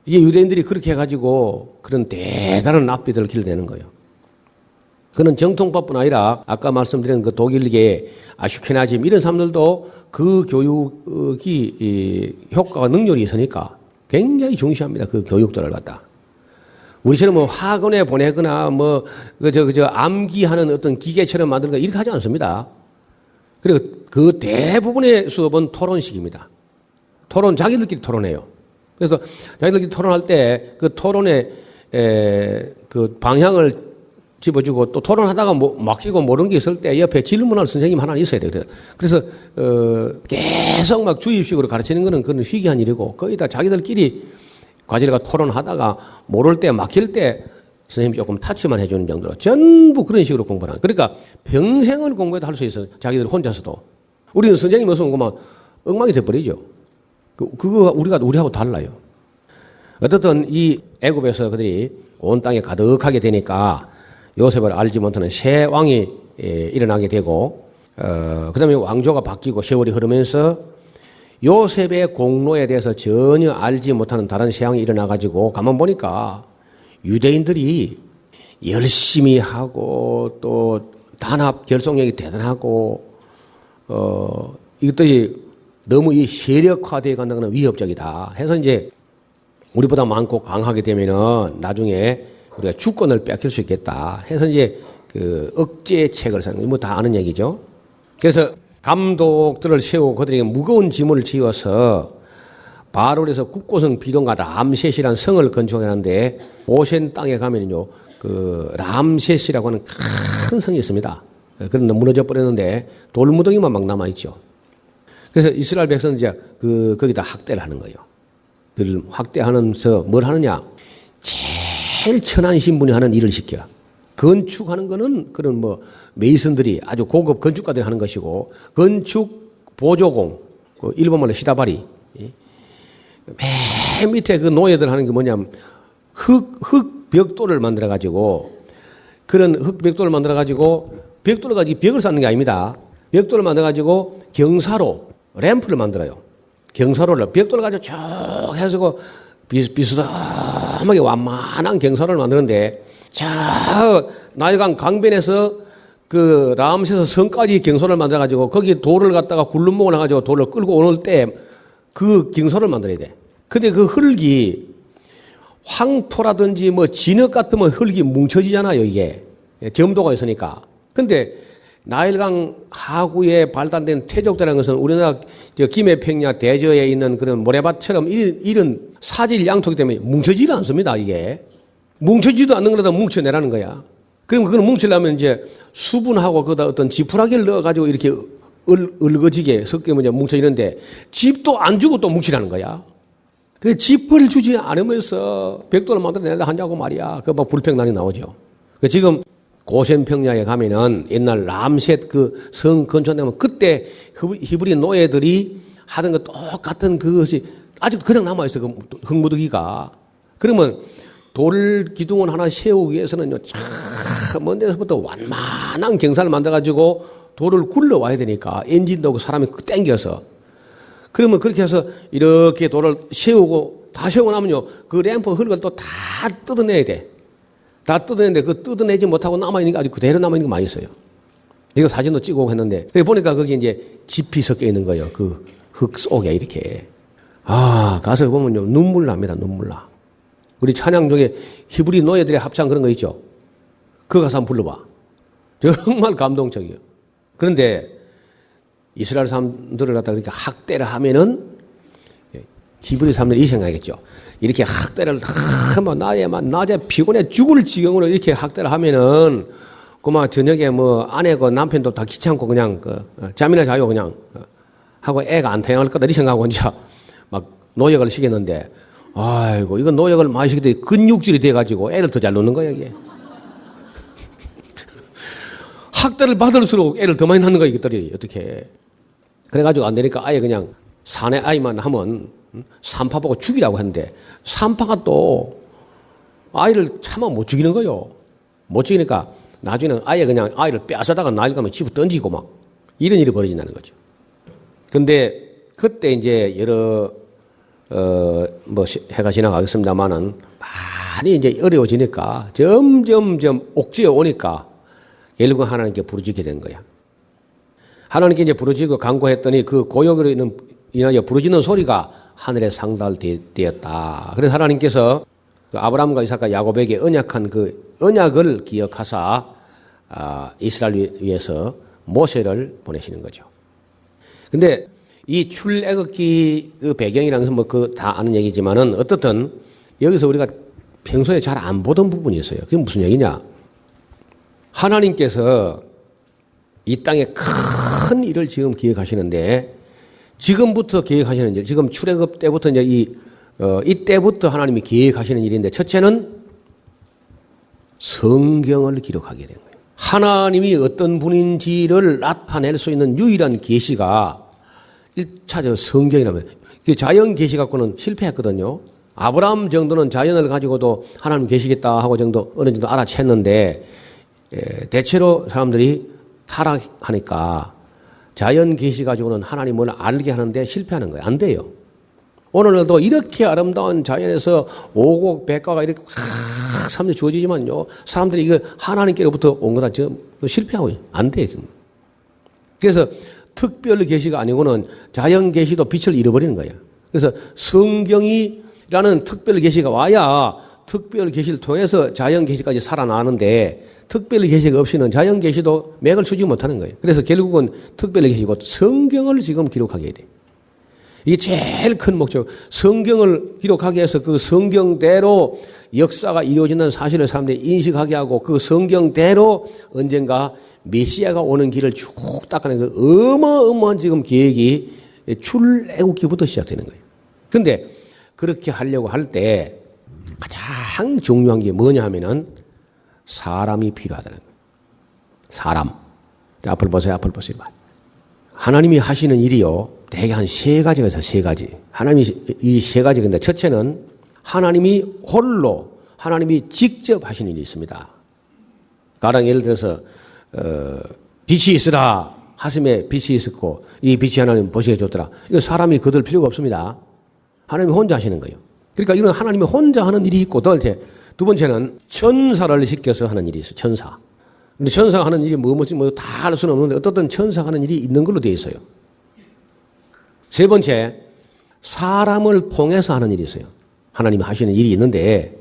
이게 유대인들이 그렇게 해가지고 그런 대단한 랍비들을 길러내는 거예요. 그는 정통파뿐 아니라 아까 말씀드린 그 독일계 아슈케나즘 이런 사람들도 그 교육이 효과가 능력이 있으니까 굉장히 중시합니다. 그 교육들을 갖다. 우리처럼 뭐 학원에 보내거나 뭐 암기하는 어떤 기계처럼 만드는 거 이렇게 하지 않습니다. 그리고 그 대부분의 수업은 토론식입니다. 자기들끼리 토론해요. 그래서 자기들끼리 토론할 때 그 토론의 그 방향을 집어주고 또 토론하다가 막히고 모르는 게 있을 때 옆에 질문할 선생님 하나 있어야 돼요. 그래서 계속 막 주입식으로 가르치는 거는 그건 희귀한 일이고, 거의 다 자기들끼리 과제가 토론하다가 모를 때 막힐 때 선생님이 조금 타치만 해주는 정도로 전부 그런 식으로 공부를 하는. 그러니까 평생을 공부해도 할 수 있어요. 자기들 혼자서도. 우리는 선생님 없으면 그만 엉망이 돼버리죠. 그거 우리하고 달라요. 어떻든 이 애굽에서 그들이 온 땅에 가득하게 되니까 요셉을 알지 못하는 새 왕이 일어나게 되고, 그 다음에 왕조가 바뀌고 세월이 흐르면서 요셉의 공로에 대해서 전혀 알지 못하는 다른 새 왕이 일어나가지고 가만 보니까 유대인들이 열심히 하고 또 단합 결속력이 대단하고, 이것들이 너무 이 세력화되어 간다는 위협적이다 해서 이제 우리보다 많고 강하게 되면은 나중에 우리가 주권을 뺏길 수 있겠다 해서 이제 그 억제 책을 쓰는 거, 뭐 다 아는 얘기죠. 그래서 감독들을 세우고 그들에게 무거운 짐을 지어서 바로에서 국고성 비동가 람셋이라는 성을 건축하는데 고센 땅에 가면요 그 람셋이라고 하는 큰 성이 있습니다. 그런데 무너져 버렸는데 돌무더기만 막 남아 있죠. 그래서 이스라엘 백성은 이제 거기다 학대를 하는 거예요. 그를 확대하면서 뭘 하느냐? 제일 천한 신분이 하는 일을 시켜. 건축하는 거는 그런 뭐 메이슨들이 아주 고급 건축가들이 하는 것이고, 건축 보조공, 그 일본말로 시다바리. 맨 밑에 그 노예들 하는 게 뭐냐면 흙 벽돌을 만들어 가지고, 그런 흙 벽돌을 만들어 가지고 벽돌을 가지고 벽을 쌓는 게 아닙니다. 벽돌을 만들어 가지고 경사로 램프를 만들어요. 경사로를 벽돌을 가지고 쭉 해서 비스듬하게 완만한 경사로를 만드는데, 자 나일강 강변에서 그 람세스 성까지 경사로를 만들어 가지고 거기 돌을 갖다가 굴름목을 해가지고 돌을 끌고 오는 때 그 경사로를 만들어야 돼. 근데 그 흙이 황토라든지 뭐 진흙 같으면 흙이 뭉쳐지잖아요. 이게 점도가 있으니까. 근데 나일강 하구에 발달된 태족대라는 것은 우리나라 김해평야 대저에 있는 그런 모래밭처럼 이런 사질 양토기 때문에 뭉쳐지지 않습니다. 이게 뭉쳐지지도 않는 거라도 뭉쳐내라는 거야. 그럼 그걸 뭉치려면 이제 수분하고 거기다 어떤 지푸라기를 넣어가지고 이렇게 얼거지게 섞이면 뭉쳐지는데, 집도 안 주고 또 뭉치라는 거야. 그래서 집을 주지 않으면서 벽돌을 만들어내려 하냐고 말이야. 그 막 불평난이 나오죠. 지금 고센 평야에 가면은 옛날 람셋 그 성 건축되면 그때 히브리 노예들이 하던 거 똑같은 그것이 아직도 그냥 남아있어. 그 흙무더기가. 그러면 돌 기둥을 하나 세우기 위해서는요, 참 먼 데서부터 완만한 경사를 만들어가지고 돌을 굴러와야 되니까 엔진도 없고 사람이 땡겨서. 그러면 그렇게 해서 이렇게 돌을 세우고 다 세우고 나면요, 그 램프 흙을 또 다 뜯어내야 돼. 다 뜯어내는데 그 뜯어내지 못하고 남아있는 게 아주 그대로 남아있는 게 많이 있어요. 이거 사진도 찍고 했는데, 보니까 거기 이제 짚이 섞여 있는 거예요. 그 흙 속에 이렇게. 가서 보면요, 눈물 납니다. 눈물 나. 우리 찬양 중에 히브리 노예들의 합창 그런 거 있죠. 그거 가서 한번 불러봐. 정말 감동적이에요. 그런데 이스라엘 사람들을 갖다가 이렇게 학대를 하면은 히브리 사람들이 이 생각하겠죠. 이렇게 학대를 하면 낮에 피곤해 죽을 지경으로 이렇게 학대를 하면은 그만 저녁에 뭐 아내고 남편도 다 귀찮고 그냥 잠이나 자요 그냥 하고 애가 안 태어날 거다 이 생각하고 이제 막 노역을 시켰는데, 아이고 이건 노역을 많이 시키더니 근육질이 돼가지고 애를 더 잘 놓는 거야 이게. 학대를 받을수록 애를 더 많이 낳는 거야 이것들이. 어떻게. 그래가지고 안 되니까 아예 그냥 사내 아이만 하면 산파 보고 죽이라고 했는데, 산파가 또 아이를 차마 못 죽이는 거요. 못 죽이니까 나중에는 아예 그냥 아이를 빼앗아다가 나일 가면 집어 던지고 막 이런 일이 벌어진다는 거죠. 근데 그때 이제 여러 뭐 해가 지나가겠습니다만은 많이 이제 어려워지니까 점점 옥죄어 오니까 결국 하나님께 부르짖게 된 거야. 하나님께 이제 부르짖고 간구했더니 그 고역으로 인하여 부르짖는 소리가 하늘에 상달되었다. 그래서 하나님께서 그 아브라함과 이삭과 야곱에게 언약한 그 언약을 기억하사 이스라엘 위해서 모세를 보내시는 거죠. 근데 이 출애굽기 그 배경이라는 것은 뭐 그 다 아는 얘기지만은 어떻든 여기서 우리가 평소에 잘 안 보던 부분이 있어요. 그게 무슨 얘기냐? 하나님께서 이 땅에 큰 일을 지금 기획하시는데, 지금부터 계획하시는 일, 지금 출애굽 때부터 이제 이때부터 하나님이 계획하시는 일인데, 첫째는 성경을 기록하게 된 거예요. 하나님이 어떤 분인지를 나타낼 수 있는 유일한 계시가 1차적 성경이라면, 자연 계시 갖고는 실패했거든요. 아브라함 정도는 자연을 가지고도 하나님 계시겠다 하고 정도 어느 정도 알아챘는데, 대체로 사람들이 타락하니까 자연 계시 가지고는 하나님을 알게 하는데 실패하는 거예요. 안 돼요. 오늘도 이렇게 아름다운 자연에서 오곡 백과가 이렇게 사람들이 주어지지만요, 사람들이 이거 하나님께로부터 온 거다 실패하고 안 돼요. 그래서 특별 계시가 아니고는 자연 계시도 빛을 잃어버리는 거예요. 그래서 성경이라는 특별 계시가 와야 특별 계시를 통해서 자연 계시까지 살아나는데, 특별 계시가 없이는 자연 계시도 맥을 추지 못하는 거예요. 그래서 결국은 특별 계시고 성경을 지금 기록하게 돼. 이게 제일 큰 목적. 성경을 기록하게 해서 그 성경대로 역사가 이루어지는 사실을 사람들이 인식하게 하고, 그 성경대로 언젠가 메시아가 오는 길을 쭉 닦아내는 그 어마어마한 지금 계획이 출애굽기부터 시작되는 거예요. 근데 그렇게 하려고 할 때 가장 중요한 게 뭐냐 하면은 사람이 필요하다는 거예요. 사람. 앞을 보세요. 앞을 보세요. 하나님이 하시는 일이요, 대개 한 세 가지가 있어요. 세 가지. 하나님이 이 세 가지. 근데 첫째는 하나님이 홀로, 하나님이 직접 하시는 일이 있습니다. 가령 예를 들어서 빛이 있으라 하심에 빛이 있었고, 이 빛이 하나님 보시게 줬더라. 이거 사람이 거둘 필요가 없습니다. 하나님이 혼자 하시는 거예요. 그러니까 이런 하나님이 혼자 하는 일이 있고, 두 번째는 천사를 시켜서 하는 일이 있어요. 천사. 근데 천사가 하는 일이 뭐지 다 할 수는 없는데 어떻든 천사가 하는 일이 있는 걸로 되어 있어요. 세 번째, 사람을 통해서 하는 일이 있어요. 하나님이 하시는 일이 있는데,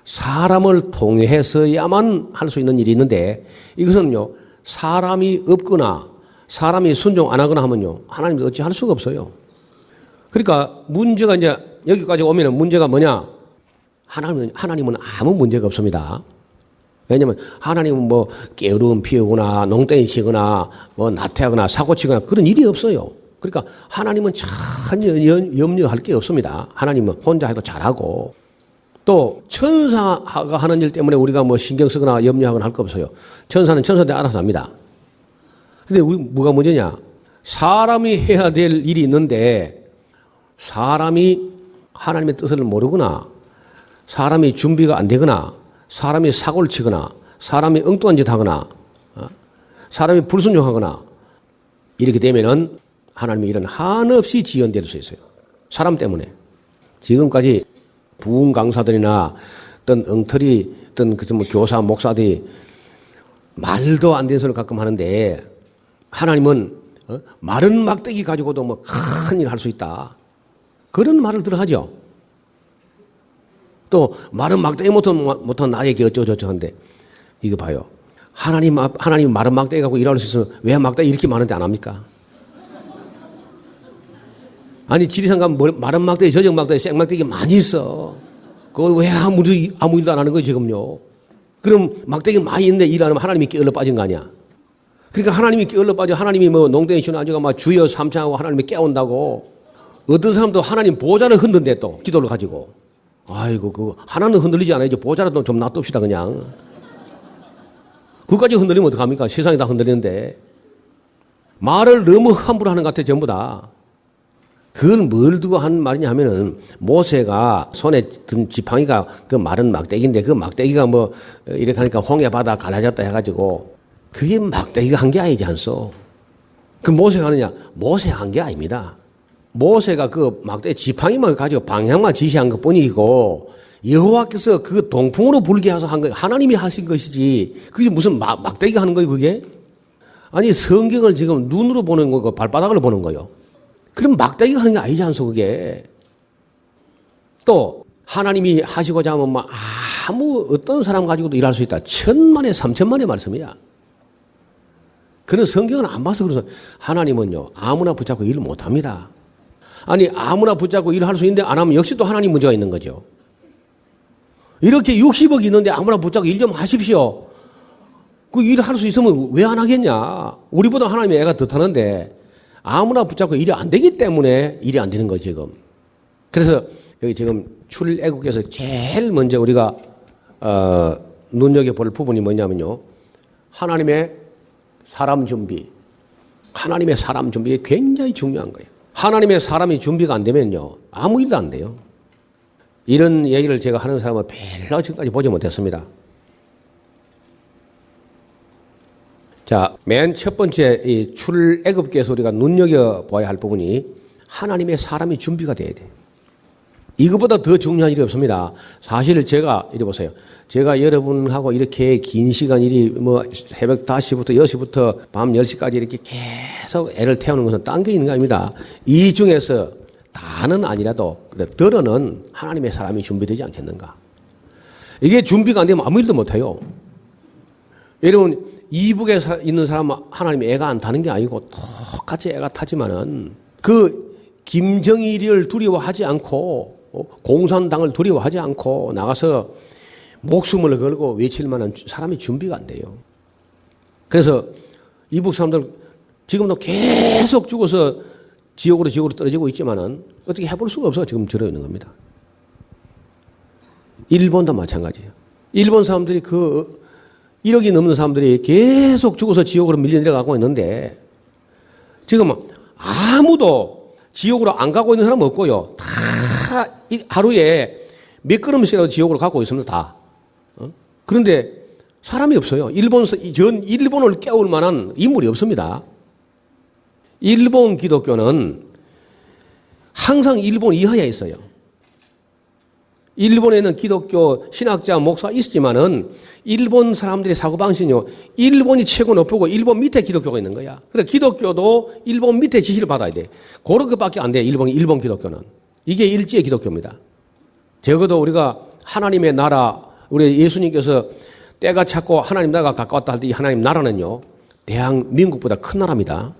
사람을 통해서야만 할 수 있는 일이 있는데, 이것은요, 사람이 없거나 사람이 순종 안 하거나 하면요, 하나님이 어찌 할 수가 없어요. 그러니까 문제가 이제 여기까지 오면은 문제가 뭐냐? 하나님은 아무 문제가 없습니다. 왜냐면 하나님은 뭐 게으름 피우거나 농땡이 치거나 뭐 나태하거나 사고 치거나 그런 일이 없어요. 그러니까 하나님은 전혀 염려할 게 없습니다. 하나님은 혼자 해도 잘하고, 또 천사가 하는 일 때문에 우리가 뭐 신경 쓰거나 염려하거나 할 거 없어요. 천사는 천사대로 알아서 합니다. 근데 우리 뭐가 문제냐? 사람이 해야 될 일이 있는데, 사람이 하나님의 뜻을 모르거나, 사람이 준비가 안 되거나, 사람이 사고를 치거나, 사람이 엉뚱한 짓 하거나, 사람이 불순종하거나, 이렇게 되면은 하나님의 일은 한없이 지연될 수 있어요. 사람 때문에. 지금까지 부흥 강사들이나 어떤 엉터리, 어떤 교사, 목사들이 말도 안 되는 소리를 가끔 하는데, 하나님은 마른 막대기 가지고도 뭐 큰 일 할 수 있다. 그런 말을 들어 하죠. 또 마른 막대기 못한 나에게 어쩌고저쩌고 하는데, 이거 봐요. 하나님 마른 막대기 갖고 일할 수 있으면 왜 막대기 이렇게 많은데 안 합니까? 아니, 지리산 가면 마른 막대기, 저정 막대기, 생 막대기 많이 있어. 그거 왜 아무 일도 안 하는 거예요, 지금요? 그럼 막대기 많이 있는데 일 안 하면 하나님이 게을러 빠진 거 아니야? 그러니까 하나님이 게을러 빠져, 하나님이 뭐 농땡이 치는 아주가 막 주여 삼창하고 하나님이 깨운다고. 어떤 사람도 하나님 보좌를 흔든대, 또 기도를 가지고. 아이고, 그거 하나는 흔들리지 않아요. 보좌라도 좀 놔둡시다, 그냥. 그까지 흔들리면 어떡합니까? 세상이 다 흔들리는데. 말을 너무 함부로 하는 것 같아, 전부 다. 그건 뭘 두고 한 말이냐 하면은, 모세가 손에 든 지팡이가 그 마른 막대기인데, 그 막대기가 뭐 이렇게 하니까 홍해 바다 갈라졌다 해가지고, 그게 막대기가 한 게 아니지 않소. 그 모세가 하느냐? 모세가 한 게 아닙니다. 모세가 그 막대기 지팡이만 가지고 방향만 지시한 것 뿐이고, 여호와께서 그 동풍으로 불게 해서 한 거, 하나님이 하신 것이지, 그게 무슨 막대기가 하는 거예요, 그게? 아니, 성경을 지금 눈으로 보는 거고, 발바닥으로 보는 거예요. 그럼 막대기가 하는 게 아니지 않소, 그게. 또, 하나님이 하시고자 하면 뭐 아무 어떤 사람 가지고도 일할 수 있다. 1000만에 3000만의 말씀이야. 그는 성경을 안 봐서 그래서, 하나님은요, 아무나 붙잡고 일을 못 합니다. 아니, 아무나 붙잡고 일을 할 수 있는데 안 하면 역시 또 하나님 문제가 있는 거죠. 이렇게 60억 있는데 아무나 붙잡고 일 좀 하십시오. 그 일을 할 수 있으면 왜 안 하겠냐. 우리보다 하나님의 애가 더 타는데 아무나 붙잡고 일이 안 되기 때문에 일이 안 되는 거죠, 지금. 그래서 여기 지금 출애굽께서 제일 먼저 우리가 눈여겨볼 부분이 뭐냐면요. 하나님의 사람 준비. 하나님의 사람 준비가 굉장히 중요한 거예요. 하나님의 사람이 준비가 안 되면요. 아무 일도 안 돼요. 이런 얘기를 제가 하는 사람은 별로 지금까지 보지 못했습니다. 자, 맨 첫 번째 이 출애굽기에서 우리가 눈여겨봐야 할 부분이 하나님의 사람이 준비가 돼야 돼. 이거보다 더 중요한 일이 없습니다. 사실 제가 이래 보세요. 제가 여러분하고 이렇게 긴 시간 일이 뭐 새벽 5시부터 6시부터 밤 10시까지 이렇게 계속 애를 태우는 것은 딴 게 있는 거 아닙니다. 이 중에서 다는 아니라도 그래 덜어는 하나님의 사람이 준비되지 않겠는가. 이게 준비가 안 되면 아무 일도 못 해요. 여러분 이북에 있는 사람은 하나님 애가 안 타는 게 아니고 똑같이 애가 타지만은 그 김정일을 두려워하지 않고 공산당을 두려워하지 않고 나가서 목숨을 걸고 외칠 만한 사람이 준비가 안 돼요. 그래서 이북 사람들 지금도 계속 죽어서 지옥으로 떨어지고 있지만은 어떻게 해볼 수가 없어 지금 저러 있는 겁니다. 일본도 마찬가지예요. 일본 사람들이 그 1억이 넘는 사람들이 계속 죽어서 지옥으로 밀려 내려가고 있는데 지금 아무도 지옥으로 안 가고 있는 사람은 없고요. 다 하루에 몇 걸음씩이라도 지옥으로 가고 있습니다. 다. 그런데 사람이 없어요. 일본을 깨울 만한 인물이 없습니다. 일본 기독교는 항상 일본 이하에 있어요. 일본에는 기독교 신학자 목사 있지만은 일본 사람들의 사고방식은요. 일본이 최고 높고 일본 밑에 기독교가 있는 거야. 그래 기독교도 일본 밑에 지시를 받아야 돼. 그렇게밖에 안 돼. 일본 기독교는. 이게 일제 기독교입니다. 적어도 우리가 하나님의 나라 우리 예수님께서 때가 찼고 하나님 나라가 가까웠다 할 때 이 하나님 나라는요. 대한민국보다 큰 나라입니다.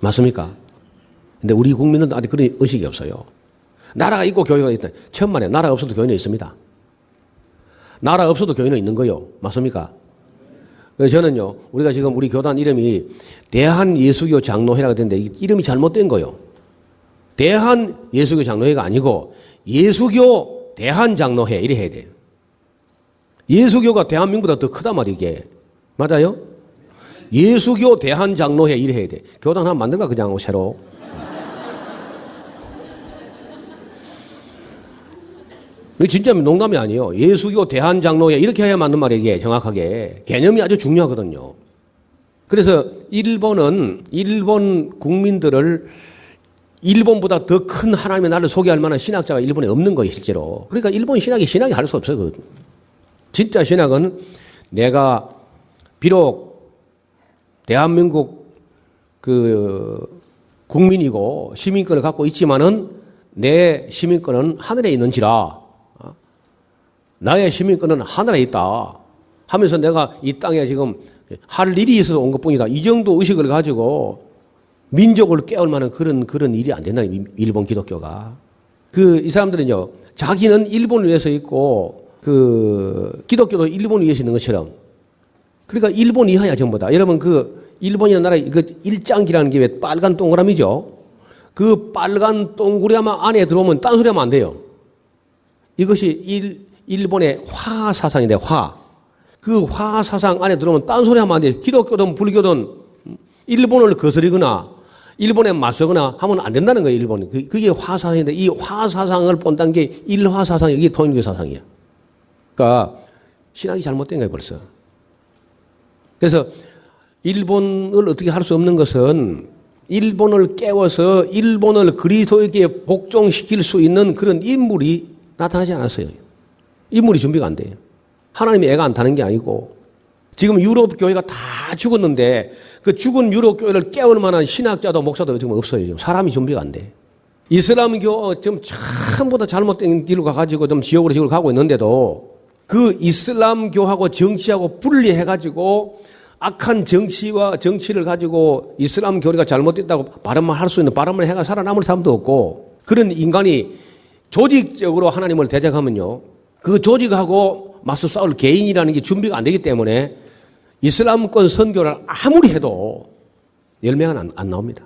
맞습니까? 근데 우리 국민은 아직 그런 의식이 없어요. 나라가 있고 교회가 있다. 천만에 나라가 없어도 교회는 있습니다. 나라 없어도 교회는 있는 거요. 맞습니까? 그래서 저는요, 우리가 지금 우리 교단 이름이 대한예수교 장로회라고 되는데 이름이 잘못된 거요. 대한예수교 장로회가 아니고 예수교 대한장로회 이래 해야 돼요. 예수교가 대한민국보다 더 크단 말이에요, 이게. 맞아요? 예수교 대한장로회 이래 해야 돼. 교단 하나 만들까 그냥 새로. 이게 진짜 농담이 아니에요. 예수교 대한장로회 이렇게 해야 맞는 말이에요. 이게 정확하게. 개념이 아주 중요하거든요. 그래서 일본 국민들을 일본보다 더 큰 하나님의 나라를 소개할 만한 신학자가 일본에 없는 거예요. 실제로. 그러니까 일본 신학이 할 수 없어요. 진짜 신학은 내가 비록 대한민국 국민이고 시민권을 갖고 있지만은 내 시민권은 하늘에 있는지라 나의 시민권은 하늘에 있다 하면서 내가 이 땅에 지금 할 일이 있어서 온 것뿐이다. 이 정도 의식을 가지고 민족을 깨울 만한 그런 일이 안 된다. 일본 기독교가. 이 사람들은요, 자기는 일본을 위해서 있고, 기독교도 일본을 위해서 있는 것처럼. 그러니까 일본 이하야, 전부 다. 여러분, 일본이라는 나라, 일장기라는 게 왜 빨간 동그라미죠? 그 빨간 동그라미 안에 들어오면 딴소리 하면 안 돼요. 이것이 일본의 화 사상인데, 화. 그 화 사상 안에 들어오면 딴소리 하면 안 돼요. 기독교든 불교든 일본을 거스리거나 일본에 맞서거나 하면 안 된다는 거예요, 일본은. 그게 화 사상인데 이 화 사상을 본다는 게 일화 사상이에요. 이게 통일교 사상이에요. 그러니까 신학이 잘못된 거예요, 벌써. 그래서 일본을 어떻게 할 수 없는 것은 일본을 깨워서 일본을 그리스도에게 복종시킬 수 있는 그런 인물이 나타나지 않았어요. 인물이 준비가 안 돼요. 하나님의 애가 안 타는 게 아니고 지금 유럽 교회가 다 죽었는데 그 죽은 유럽 교회를 깨울 만한 신학자도 목사도 지금 없어요. 지금 사람이 준비가 안 돼. 이슬람교 지금 전부 다 잘못된 길로 가가지고 좀 지옥으로 가고 있는데도 그 이슬람교하고 정치하고 분리해가지고 악한 정치를 가지고 이슬람 교리가 잘못됐다고 발언만 할 수 있는 발언을 해가 살아남을 사람도 없고 그런 인간이 조직적으로 하나님을 대적하면요. 그 조직하고 맞서 싸울 개인이라는 게 준비가 안 되기 때문에 이슬람권 선교를 아무리 해도 열매가 안 나옵니다.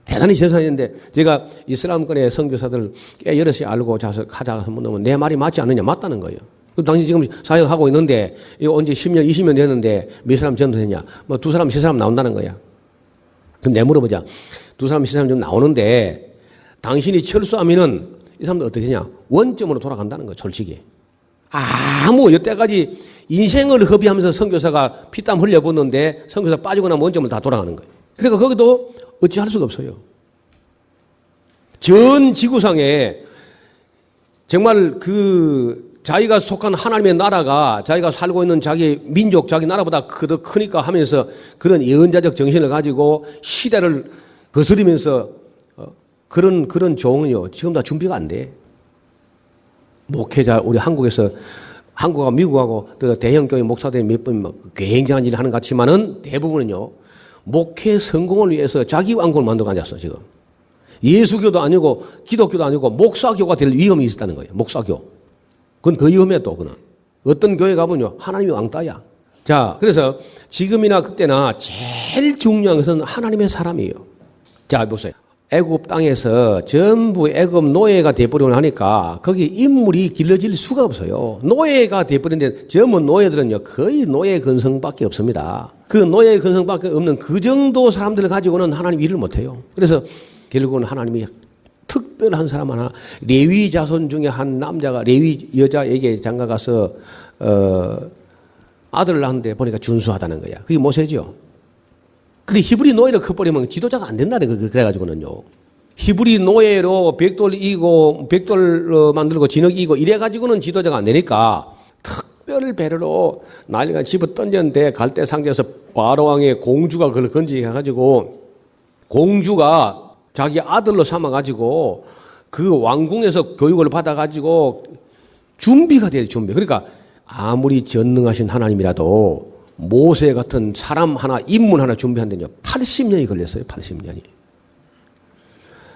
대단히 재산인데 제가 이슬람권의 선교사들 꽤 여럿이 알고 자서 하자가 한번 넣으면 내 말이 맞지 않느냐 맞다는 거예요. 당신 지금 사역하고 있는데 이거 언제 10년, 20년 됐는데 몇 사람 전도했냐? 뭐 두 사람, 세 사람 나온다는 거야. 그럼 내가 물어보자. 두 사람, 세 사람 좀 나오는데 당신이 철수하면은 이 사람들 어떻게 되냐? 원점으로 돌아간다는 거야, 솔직히. 아무 여태까지 인생을 허비하면서 선교사가 피땀 흘려붓는데 선교사 빠지고 나면 원점을 다 돌아가는 거예요. 그러니까 거기도 어찌할 수가 없어요. 전 지구상에 정말 자기가 속한 하나님의 나라가 자기가 살고 있는 자기 민족, 자기 나라보다 더 크니까 하면서 그런 예언자적 정신을 가지고 시대를 거스르면서 그런 종은요, 지금 다 준비가 안 돼. 목회자, 우리 한국하고 미국하고 대형 교회 목사들이 몇 번 굉장한 일을 하는 것 같지만은 대부분은요, 목회 성공을 위해서 자기 왕국을 만들고 앉았어, 지금. 예수교도 아니고 기독교도 아니고 목사교가 될 위험이 있었다는 거예요. 목사교. 그건 더 위험해 또 그는. 어떤 교회 가면요 하나님이 왕따야. 자, 그래서 지금이나 그때나 제일 중요한 것은 하나님의 사람이에요. 자, 보세요. 애굽 땅에서 전부 애굽 노예가 돼버리고 하니까 거기 인물이 길러질 수가 없어요. 노예가 돼버리는데 전부 노예들은요 거의 노예 근성밖에 없습니다. 그 노예 근성밖에 없는 그 정도 사람들을 가지고는 하나님 일을 못해요. 그래서 결국은 하나님이 특별한 사람 하나, 레위 자손 중에 한 남자가 레위 여자에게 장가 가서 아들을 낳는데 보니까 준수하다는 거야. 그게 모세죠. 그래 히브리 노예로 커버리면 지도자가 안 된다네. 그래가지고는요. 히브리 노예로 벽돌 이고 벽돌 만들고 진흙 이고 이래가지고는 지도자가 안 되니까 특별 배려로 난리가 집어 던졌는데 갈대 상자에서 바로왕의 공주가 그걸 건지해가지고 공주가 자기 아들로 삼아가지고 그 왕궁에서 교육을 받아가지고 준비가 돼요, 준비. 그러니까 아무리 전능하신 하나님이라도 모세 같은 사람 하나, 인물 하나 준비한다뇨. 80년이 걸렸어요, 80년이.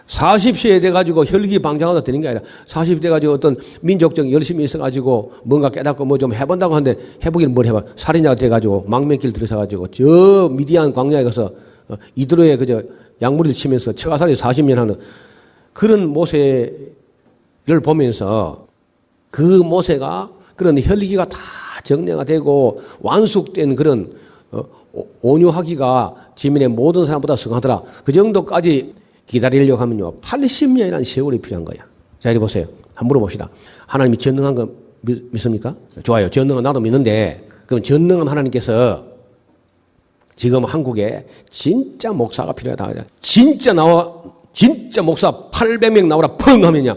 40세에 돼가지고 혈기방장하다 되는 게 아니라 40세 돼가지고 어떤 민족적 열심히 있어가지고 뭔가 깨닫고 뭐 좀 해본다고 하는데 해보기는 뭘 해봐. 살인자가 돼가지고 망명길 들어서가지고 저 미디안 광야에 가서 이드로에 그저 약물을 치면서 처가살이 40년 하는 그런 모세를 보면서 그 모세가 그런 혈기가 다 정리가 되고 완숙된 그런 온유하기가 지민의 모든 사람보다 성하더라. 그 정도까지 기다리려고 하면요 80년이라는 세월이 필요한 거야. 자, 이리 보세요. 한번 물어봅시다. 하나님이 전능한 거 믿습니까? 좋아요. 전능한 나도 믿는데 그럼 전능한 하나님께서 지금 한국에 진짜 목사가 필요하다. 진짜 목사 800명 나오라 펑 하면요.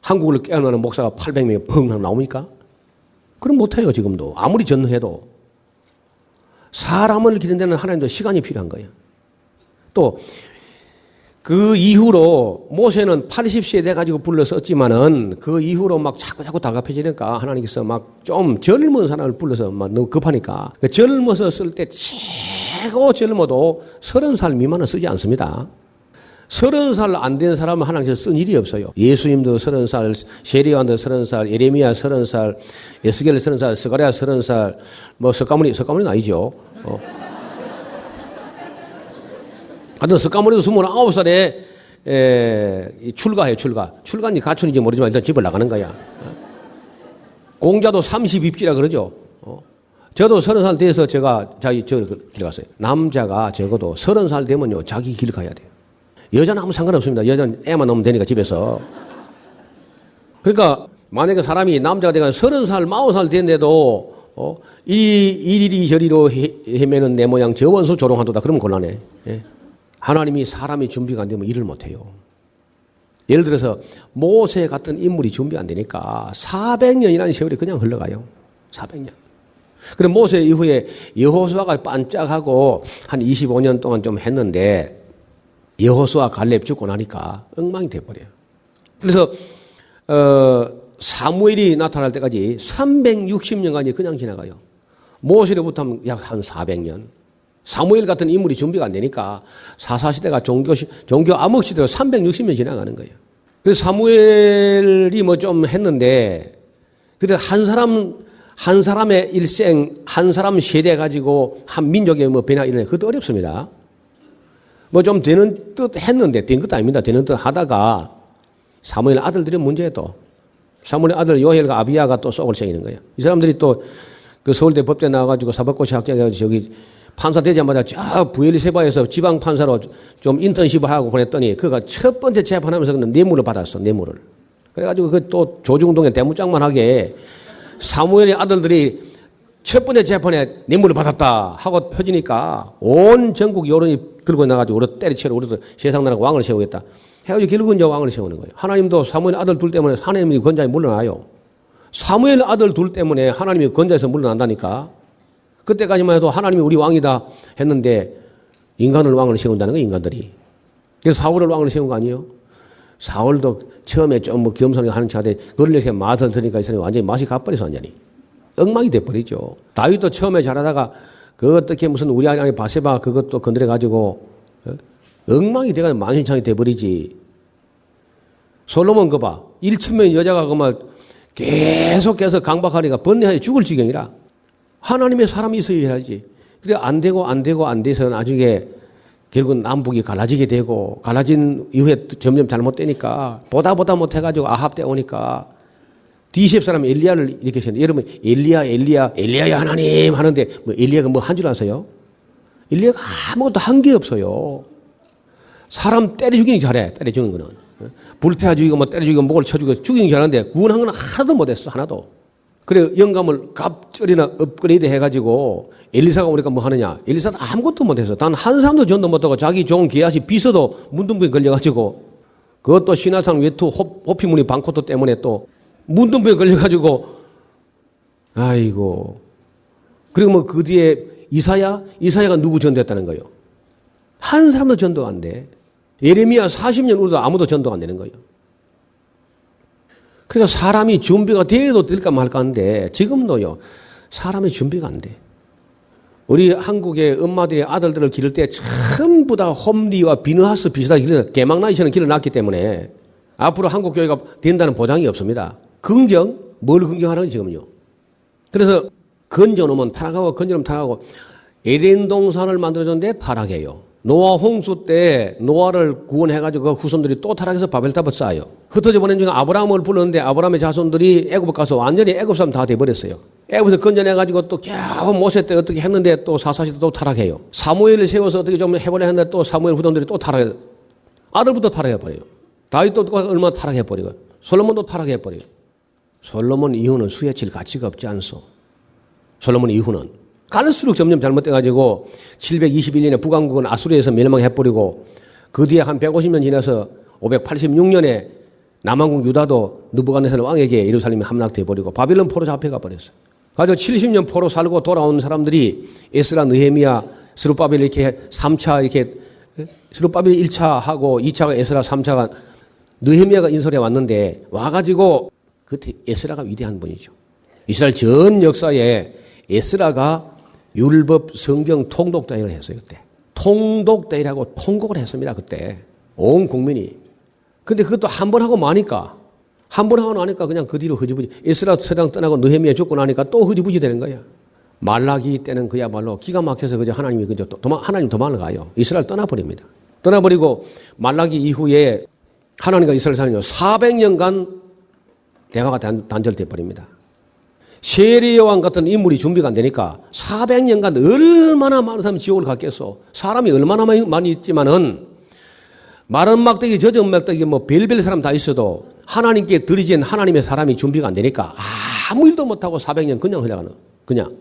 한국을 깨어나는 목사가 800명이 펑 하면 나옵니까? 그럼 못해요, 지금도. 아무리 전능해도. 사람을 기른 데는 하나님도 시간이 필요한 거예요. 또, 그 이후로 모세는 80세 돼가지고 불렀었지만은 그 이후로 막 자꾸 다급해지니까 하나님께서 막 좀 젊은 사람을 불러서 막 너무 급하니까 젊어서 쓸 때 최고 젊어도 30살 미만은 쓰지 않습니다. 30살 안 된 사람은 하나님께서 쓴 일이 없어요. 예수님도 30살, 세리요한도 30살, 예레미야 30살, 에스겔 30살, 스가랴 30살, 뭐 석가모니는 아니죠. 하여튼 석가모니도 29살에 출가해요, 출가. 출가인지 가출인지 모르지만 일단 집을 나가는 거야. 공자도 30입지라 그러죠. 저도 30살 돼서 제가 길 갔어요. 남자가 적어도 30살 되면요, 자기 길 가야 돼요. 여자는 아무 상관없습니다. 여자는 애만 낳으면 되니까 집에서. 그러니까 만약에 사람이 남자가 돼가 30살, 40살 됐는데도 이리 저리로 헤매는 내 모양 저 원수 조롱하도다. 그러면 곤란해. 예. 하나님이 사람이 준비가 안 되면 일을 못해요. 예를 들어서 모세 같은 인물이 준비 안 되니까 400년이라는 세월이 그냥 흘러가요. 400년. 그럼 모세 이후에 여호수아가 반짝하고 한 25년 동안 좀 했는데 여호수아 갈렙 죽고 나니까 엉망이 돼버려요. 그래서 사무엘이 나타날 때까지 360년간이 그냥 지나가요. 모세로부터 하면 약 한 400년. 사무엘 같은 인물이 준비가 안 되니까 사사시대가 종교 암흑시대로 360년 지나가는 거예요. 그래서 사무엘이 뭐 좀 했는데 그래 한 사람의 일생, 한 사람 세대 가지고 한 민족의 뭐 변화 이런 그것도 어렵습니다. 뭐 좀 되는 듯 했는데 된 것도 아닙니다. 되는 듯 하다가 사무엘 아들들의 문제도 사무엘의 아들 요엘과 아비야가 또 속을 새기는 거예요. 이 사람들이 또 그 서울대 법대 나와가지고 사법고시 합격해가지고 저기 판사 되자마자 저 부엘세바에서 지방 판사로 좀 인턴십을 하고 보냈더니 그가 첫 번째 재판하면서 그는 뇌물을 받았어, 뇌물을. 그래가지고 그 또 조중동에 대문짝만하게 사무엘의 아들들이 첫 번째 재판에 뇌물을 받았다 하고 펴지니까 온 전국 여론이 들고 나가지고 우리 때리치러 우리도 세상 나라 왕을 세우겠다. 해가지고 결국은 이제 왕을 세우는 거예요. 하나님도 사무엘 아들 둘 때문에 하나님이 권자에 물러나요. 사무엘 아들 둘 때문에 하나님이 권자에서 물러난다니까. 그때까지만 해도 하나님이 우리 왕이다 했는데 인간을 왕을 세운다는 거예요, 인간들이. 그래서 사울을 왕을 세운 거 아니에요? 사울도 처음에 좀 뭐 겸손하게 하는 차에 그걸 이렇게 맛을 들으니까 이 사람이 완전히 맛이 가버려서 완전히. 엉망이 돼버리죠. 다윗도 처음에 잘하다가 그 어떻게 무슨 우리 아내 바세바 그것도 건드려가지고 엉망이 돼가지고 만신창이 돼버리지. 솔로몬 그 봐. 1천명의 여자가 그만 계속해서 강박하니까 번뇌하여 죽을 지경이라. 하나님의 사람이 있어야 하지. 그래 안 돼서 나중에 결국은 남북이 갈라지게 되고 갈라진 이후에 점점 잘못되니까 보다 못해가지고 아합 때 오니까 D10 사람 엘리야를 이렇게 했는데 여러분 엘리야야 하나님 하는데 뭐 엘리야가 뭐 한 줄 아세요? 엘리야가 아무것도 한 게 없어요. 사람 때려 죽이기 잘해. 때려 죽는 거는. 불태워 죽이고 뭐 때려 죽이고 목을 쳐 죽이고 죽이기 잘하는데 구원한 건 하나도 못했어. 하나도. 그래 영감을 갑절이나 업그레이드 해가지고 엘리사가 오니까 뭐 하느냐. 엘리사도 아무것도 못했어. 단 한 사람도 전도 못하고 자기 종 게하시 비서도 문둥병에 걸려가지고 그것도 신화상 외투 호피무늬 방코트 때문에 또 문둥병에 걸려가지고 아이고. 그리고 뭐 그 뒤에 이사야가 누구 전도했다는 거예요. 한 사람도 전도가 안 돼. 예레미야 40년 후도 아무도 전도가 안 되는 거예요. 그러니까 사람이 준비가 돼도 될까 말까 하는데 지금도요. 사람의 준비가 안 돼. 우리 한국의 엄마들이 아들들을 기를 때 전부 다 홈리와 비너하우스 비슷하게 기르는 개막나이처럼 길러놨기 때문에 앞으로 한국 교회가 된다는 보장이 없습니다. 뭘 긍정하는 지금요. 그래서 건져놓으면 타락하고 건져놓으면 타락하고 에덴 동산을 만들어줬는데 타락해요. 노아 홍수 때 노아를 구원해가지고 그 후손들이 또 타락해서 바벨탑을 쌓아요. 흩어져 보낸 중에 아브라함을 불렀는데 아브라함의 자손들이 애굽 가서 완전히 애굽 사람 다 돼버렸어요. 애굽에서 건져내가지고 또 겨우 모세 때 어떻게 했는데 또 사사시대 또 타락해요. 사무엘을 세워서 어떻게 좀 해보려 했는데 또 사무엘 후손들이 또 타락해요. 아들부터 타락해버려요. 다윗도 얼마나 타락해버리고 솔로몬도 타락해버려요. 솔로몬 이후는 수혜칠 가치가 없지 않소. 솔로몬 이후는. 갈수록 점점 잘못돼가지고 721년에 북왕국은 아수르에서 멸망해버리고 그 뒤에 한 150년 지나서 586년에 남왕국 유다도 느부갓네살 왕에게 예루살렘이 함락돼버리고 바빌론 포로 잡혀가 버렸어요. 가지고 70년 포로 살고 돌아온 사람들이 에스라, 느헤미야, 스룹바벨 이렇게 3차 이렇게 스룹바벨 1차 하고 2차가 에스라, 3차가 느헤미야가 인솔해 왔는데 와가지고 그때 에스라가 위대한 분이죠. 이스라엘 전 역사에 에스라가 율법 성경 통독대회를 했어요. 그때 통독대회라고 통곡을 했습니다. 그때 온 국민이. 근데 그것도 한 번 하고 마니까 그냥 그 뒤로 흐지부지. 에스라 세상 떠나고 느헤미야 죽고 나니까 또 흐지부지 되는 거야. 말라기 때는 그야말로 기가 막혀서 그저 하나님이 그저 하나님 도망가요. 이스라엘 떠나버립니다. 떠나버리고 말라기 이후에 하나님과 이스라엘 사는요 400년간 대화가 단절돼 버립니다. 세례요한 같은 인물이 준비가 안 되니까 400년간 얼마나 많은 사람이 지옥을 갔겠어. 사람이 얼마나 많이 있지만은 마른 막대기, 젖은 막대기 뭐 별별 사람 다 있어도 하나님께 드리진 하나님의 사람이 준비가 안 되니까 아무 일도 못하고 400년 그냥 흘러가는. 그냥.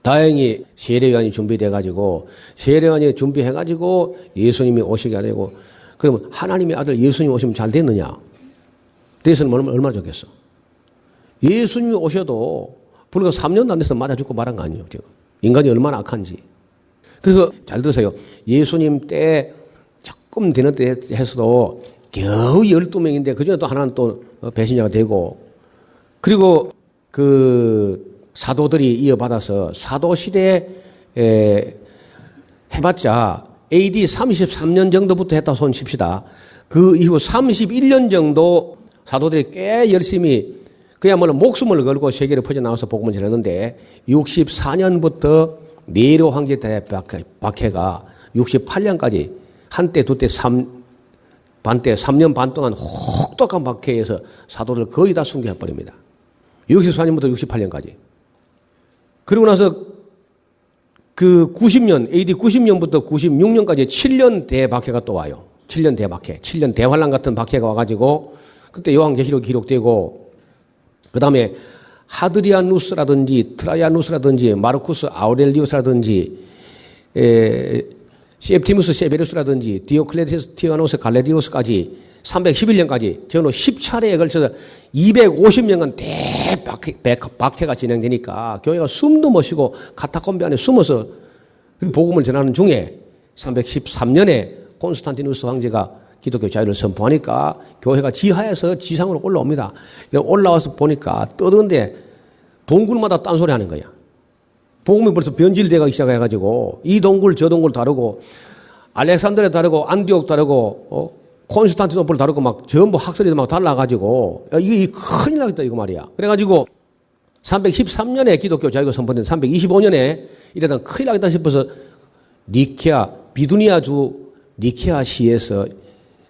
다행히 세례요한이 준비돼가지고 세례요한이 준비해가지고 예수님이 오시게 되고 그러면 하나님의 아들 예수님 오시면 잘 됐느냐? 대해서는 얼마나 좋겠어. 예수님이 오셔도 불과 3년도 안 돼서 맞아 죽고 말한 거 아니에요. 지금. 인간이 얼마나 악한지. 그래서 잘 들으세요. 예수님 때 조금 되는 때 해서도 겨우 12명인데 그중에 또 하나는 또 배신자가 되고 그리고 그 사도들이 이어받아서 사도시대에 해봤자 AD 33년 정도부터 했다 손 칩시다. 그 이후 31년 정도 사도들이 꽤 열심히 그야말로 목숨을 걸고 세계로 퍼져나와서 복음을 전했는데 64년부터 네로 황제 박해가 68년까지 한때 두때 3년 반 동안 혹 혹독한 박해에서 사도를 거의 다 순교해버립니다. 64년부터 68년까지. 그리고 나서 그 90년, AD 90년부터 96년까지 7년 대박해가 또 와요. 7년 대박해. 7년 대환란 같은 박해가 와가지고 그때 요한계시록 기록되고 그 다음에 하드리아누스라든지 트라이아누스라든지 마르쿠스 아우렐리우스라든지 septimus 세베루스라든지 디오클레티아노스 갈레디오스까지 311년까지 전후 10차례에 걸쳐서 250년간 대박해가 진행되니까 교회가 숨도 못 쉬고 카타콤비 안에 숨어서 복음을 전하는 중에 313년에 콘스탄티누스 황제가 기독교 자유를 선포하니까 교회가 지하에서 지상으로 올라옵니다. 올라와서 보니까 떠드는데 동굴마다 딴소리 하는 거야. 복음이 벌써 변질되기 시작해가지고 이 동굴 저 동굴 다르고 알렉산드레 다르고 안디옥 다르고 콘스탄티노플 다르고 막 전부 학설이 막 달라가지고 이게 큰일 나겠다 이거 말이야. 그래가지고 313년에 기독교 자유가 선포된 325년에 이러다 큰일 나겠다 싶어서 니케아 비두니아주 니케아시에서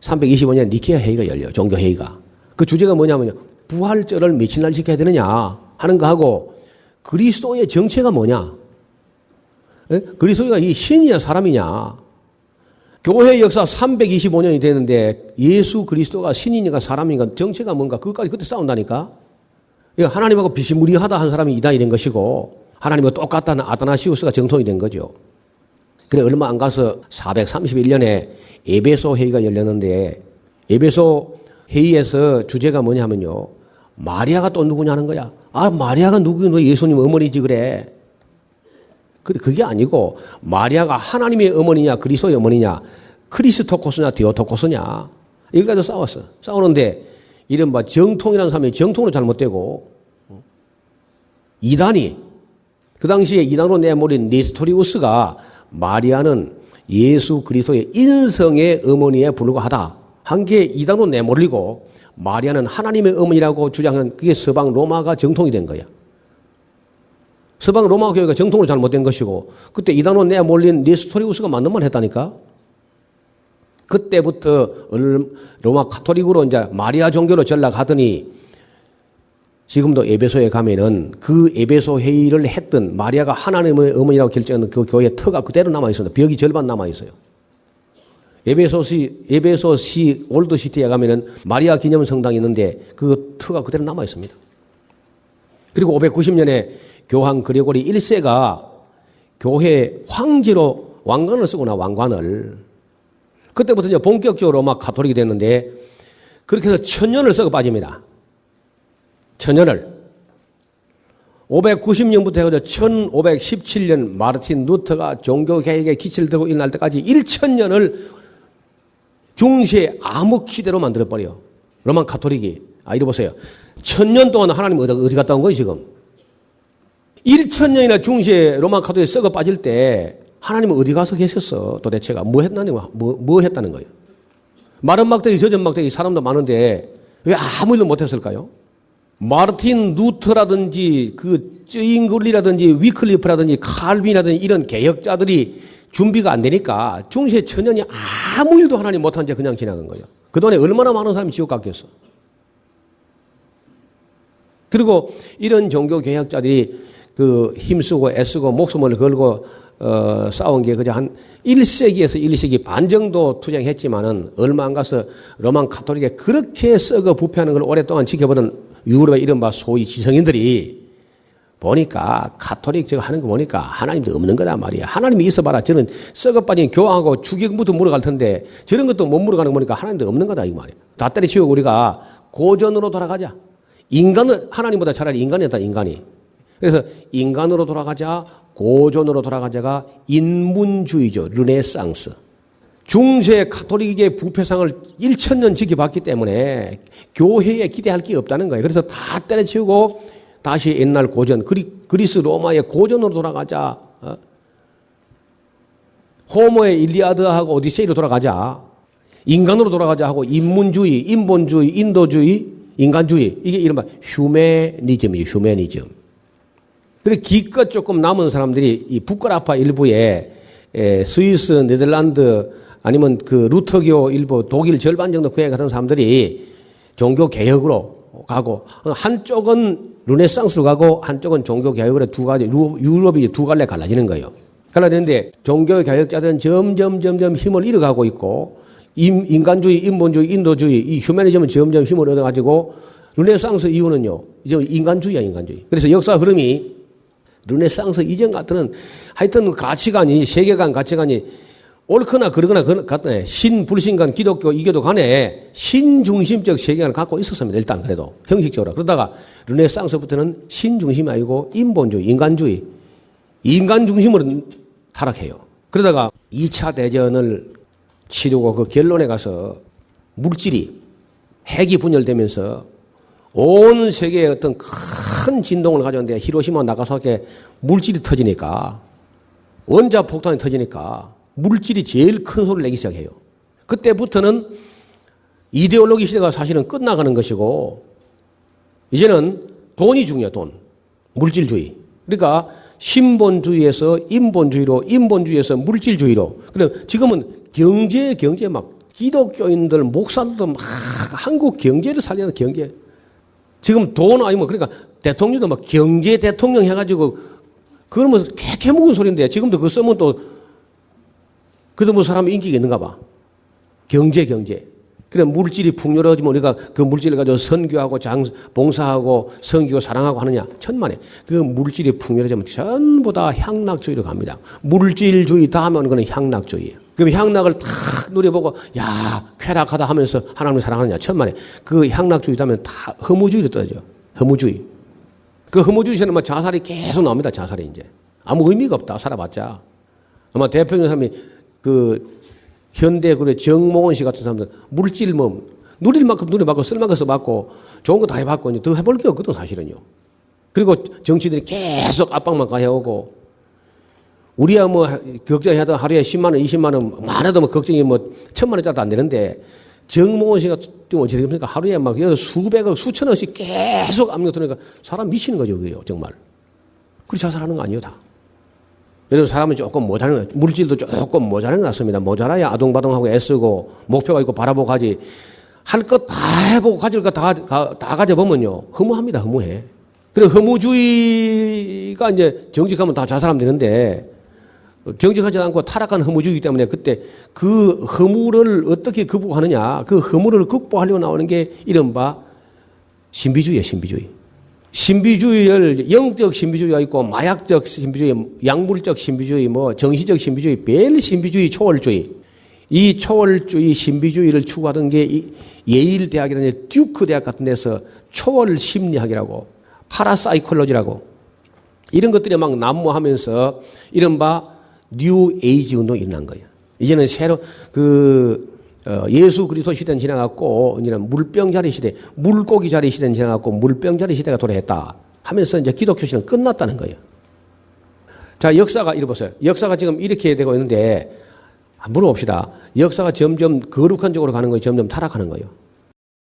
325년 니케아 회의가 열려요. 종교회의가. 그 주제가 뭐냐면요. 부활절을 며칠 날 지켜야 되느냐 하는 거 하고 그리스도의 정체가 뭐냐. 그리스도가 이 신이냐 사람이냐. 교회 역사 325년이 되는데 예수 그리스도가 신이니까 사람이니까 정체가 뭔가 그것까지 그때 싸운다니까. 하나님하고 비스무리하다 한 사람이 이단이 된 것이고 하나님과 똑같다는 아다나시우스가 정통이 된 거죠. 그래 얼마 안 가서 431년에 에베소 회의가 열렸는데 에베소 회의에서 주제가 뭐냐면요. 마리아가 또 누구냐는 거야. 아 마리아가 누구냐 너 예수님 어머니지 그래. 근데 그게 아니고 마리아가 하나님의 어머니냐 그리스도의 어머니냐 크리스토코스냐 디오토코스냐 이거 가지고 싸웠어. 싸우는데 이른바 정통이라는 사람이 정통으로 잘못되고 이단이 그 당시에 이단으로 내몰린 니스토리우스가 마리아는 예수 그리스도의 인성의 어머니에 불과하다 한 게 이단으로 내몰리고 마리아는 하나님의 어머니라고 주장하는 그게 서방 로마가 정통이 된 거야. 서방 로마 교회가 정통으로 잘못된 것이고 그때 이단으로 내몰린 니스토리우스가 맞는 말 했다니까. 그때부터 로마 카톨릭으로 이제 마리아 종교로 전락하더니 지금도 에베소에 가면은 그 에베소 회의를 했던 마리아가 하나님의 어머니라고 결정하는 그 교회의 터가 그대로 남아 있습니다. 벽이 절반 남아 있어요. 에베소시 올드시티에 가면은 마리아 기념 성당이 있는데 그 터가 그대로 남아 있습니다. 그리고 590년에 교황 그레고리 1세가 교회 황제로 왕관을 쓰고 나 왕관을 그때부터 이제 본격적으로 막 가톨릭이 됐는데 그렇게 해서 1000년을 썩어 빠집니다. 1000년을 590년부터 해서 1517년 마르틴 루터가 종교개혁의 기치를 들고 일어날 때까지 1000년을 중시의 암흑시대로 만들어버려요. 로만 가톨릭이. 이리 보세요. 1000년 동안 하나님 어디 갔다 온 거예요 지금. 1000년이나 중시의 로마 가톨릭이 썩어 빠질 때 하나님은 어디 가서 계셨어 도대체가. 뭐 했다는 거예요. 마른 막대기 젖은 막대기 사람도 많은데 왜 아무 일도 못했을까요? 마르틴 루터라든지 그 쩌잉글리라든지 위클리프라든지 칼빈이라든지 이런 개혁자들이 준비가 안 되니까 중시의 1000년이 아무 일도 하나님 못한 채 그냥 지나간 거예요. 그동안에 얼마나 많은 사람이 지옥 갔겠어. 그리고 이런 종교 개혁자들이 그 힘쓰고 애쓰고 목숨을 걸고 싸운 게 그저 한 1세기에서 1세기 반 정도 투쟁했지만은 얼마 안 가서 로만 카톨릭에 그렇게 썩어 부패하는 걸 오랫동안 지켜보던 유럽의 이른바 소위 지성인들이 보니까 카톨릭 저거 하는 거 보니까 하나님도 없는 거다 말이야. 하나님이 있어봐라. 저는 썩어 빠진 교황하고 주기금부터 물어갈 텐데 저런 것도 못 물어가는 거 보니까 하나님도 없는 거다 이 말이야. 다 때려치우고 우리가 고전으로 돌아가자. 인간은 하나님보다 차라리 인간이었다 인간이. 그래서 인간으로 돌아가자 고전으로 돌아가자가 인문주의죠. 르네상스. 중세 카톨릭의 부패상을 1000년 지켜봤기 때문에 교회에 기대할 게 없다는 거예요. 그래서 다 때려치우고 다시 옛날 고전, 그리스 로마의 고전으로 돌아가자. 호모의 일리아드하고 오디세이로 돌아가자. 인간으로 돌아가자 하고 인문주의, 인본주의, 인도주의, 인간주의. 이게 이른바 휴메니즘이에요. 휴메니즘. 그리고 기껏 조금 남은 사람들이 이 북그라파 일부에 스위스, 네덜란드 아니면 그 루터교 일부 독일 절반 정도 교회 같은 사람들이 종교 개혁으로 가고 한쪽은 르네상스로 가고 한쪽은 종교 개혁으로 두 가지 유럽이 두 갈래 갈라지는 거예요. 갈라지는데 종교 개혁자들은 점점 힘을 잃어가고 있고 인간주의, 인본주의, 인도주의, 이 휴머니즘은 점점 힘을 얻어가지고 르네상스 이후는요, 이제 인간주의야, 인간주의. 그래서 역사 흐름이 르네상스 이전 같은 하여튼 가치관이, 세계관 가치관이 옳거나 그러거나 같네. 신, 불신간, 기독교, 이교도 간에 신중심적 세계관을 갖고 있었습니다. 일단 그래도 형식적으로. 그러다가 르네상스부터는 신중심이 아니고 인본주의, 인간주의, 인간 중심으로 타락해요. 그러다가 2차 대전을 치르고 그 결론에 가서 물질이 핵이 분열되면서 온 세계에 어떤 큰 진동을 가져오는데 히로시마 나가사키에 물질이 터지니까 원자 폭탄이 터지니까 물질이 제일 큰 소리를 내기 시작해요. 그때부터는 이데올로기 시대가 사실은 끝나가는 것이고 이제는 돈이 중요해요. 돈. 물질주의. 그러니까 신본주의에서 인본주의로, 인본주의에서 물질주의로. 그럼 지금은 경제 막 기독교인들, 목사들도 막 한국 경제를 살리는 경제. 지금 돈 아니면 그러니까 대통령도 막 경제 대통령 해가지고 그건 뭐 개먹은 소리인데 지금도 그거 쓰면 또 그래도 뭐 사람이 인기가 있는가 봐. 경제. 그래 물질이 풍요로워지면 우리가 그 물질을 가지고 선교하고 봉사하고 섬기고 사랑하고 하느냐? 천만에. 그 물질이 풍요로워지면 전부 다 향락주의로 갑니다. 물질주의 다음에 그는 향락주의예요. 그럼 향락을 탁 누려보고 야 쾌락하다 하면서 하나님을 사랑하느냐? 천만에. 그 향락주의 다음에 다 허무주의로 떨어져요. 허무주의. 그 허무주의에서는 뭐 자살이 계속 나옵니다. 자살이 이제. 아무 의미가 없다. 살아봤자. 아마 대표적인 사람이 그 현대 그래 정몽원 씨 같은 사람들 물질 뭐 누릴 만큼 누려봤고 쓸 만큼 써봤고 좋은 거 다 해봤고 이제 더 해볼 게 없거든 사실은요. 그리고 정치들이 계속 압박만 가해오고 우리야 뭐 걱정해도 하루에 10만 원, 20만 원 많아도 뭐 걱정이 뭐 1,000만 원짜리도 안 되는데 정몽원 씨 같은 경우 어떻게 됩니까? 하루에 막 수백억, 수천억씩 계속 압력 들으니까 사람 미치는 거죠, 그게요, 정말. 그렇게 자살하는 거 아니에요, 다. 여러분 사람은 조금 모자란 거, 물질도 조금 모자란 것 같습니다. 모자라야 아동바동하고 애쓰고 목표가 있고 바라보고 하지. 할 것 다 해보고 가질 것 다 가져보면요. 허무합니다. 허무해. 그래 허무주의가 이제 정직하면 다 자살하면 되는데 정직하지 않고 타락한 허무주의이기 때문에 그때 그 허무를 어떻게 극복하느냐. 그 허무를 극복하려고 나오는 게 이른바 신비주의예요. 신비주의. 신비주의를 영적 신비주의가 있고 마약적 신비주의, 약물적 신비주의, 뭐 정신적 신비주의, 별 신비주의, 초월주의. 이 초월주의 신비주의를 추구하던 게 예일 대학이라는 듀크 대학 같은 데서 초월 심리학이라고 파라사이콜로지라고 이런 것들이 막 난무하면서 이른바 뉴 에이지 운동이 일어난 거예요. 이제는 새로 예수 그리스도 시대는 지나갔고 이제는 물병자리 시대, 물고기 자리 시대는 지나갔고 물병자리 시대가 도래했다 하면서 이제 기독교 시대는 끝났다는 거예요. 자, 역사가 이래 보세요. 역사가 지금 이렇게 되고 있는데 물어봅시다. 역사가 점점 거룩한 쪽으로 가는 거예요. 점점 타락하는 거예요.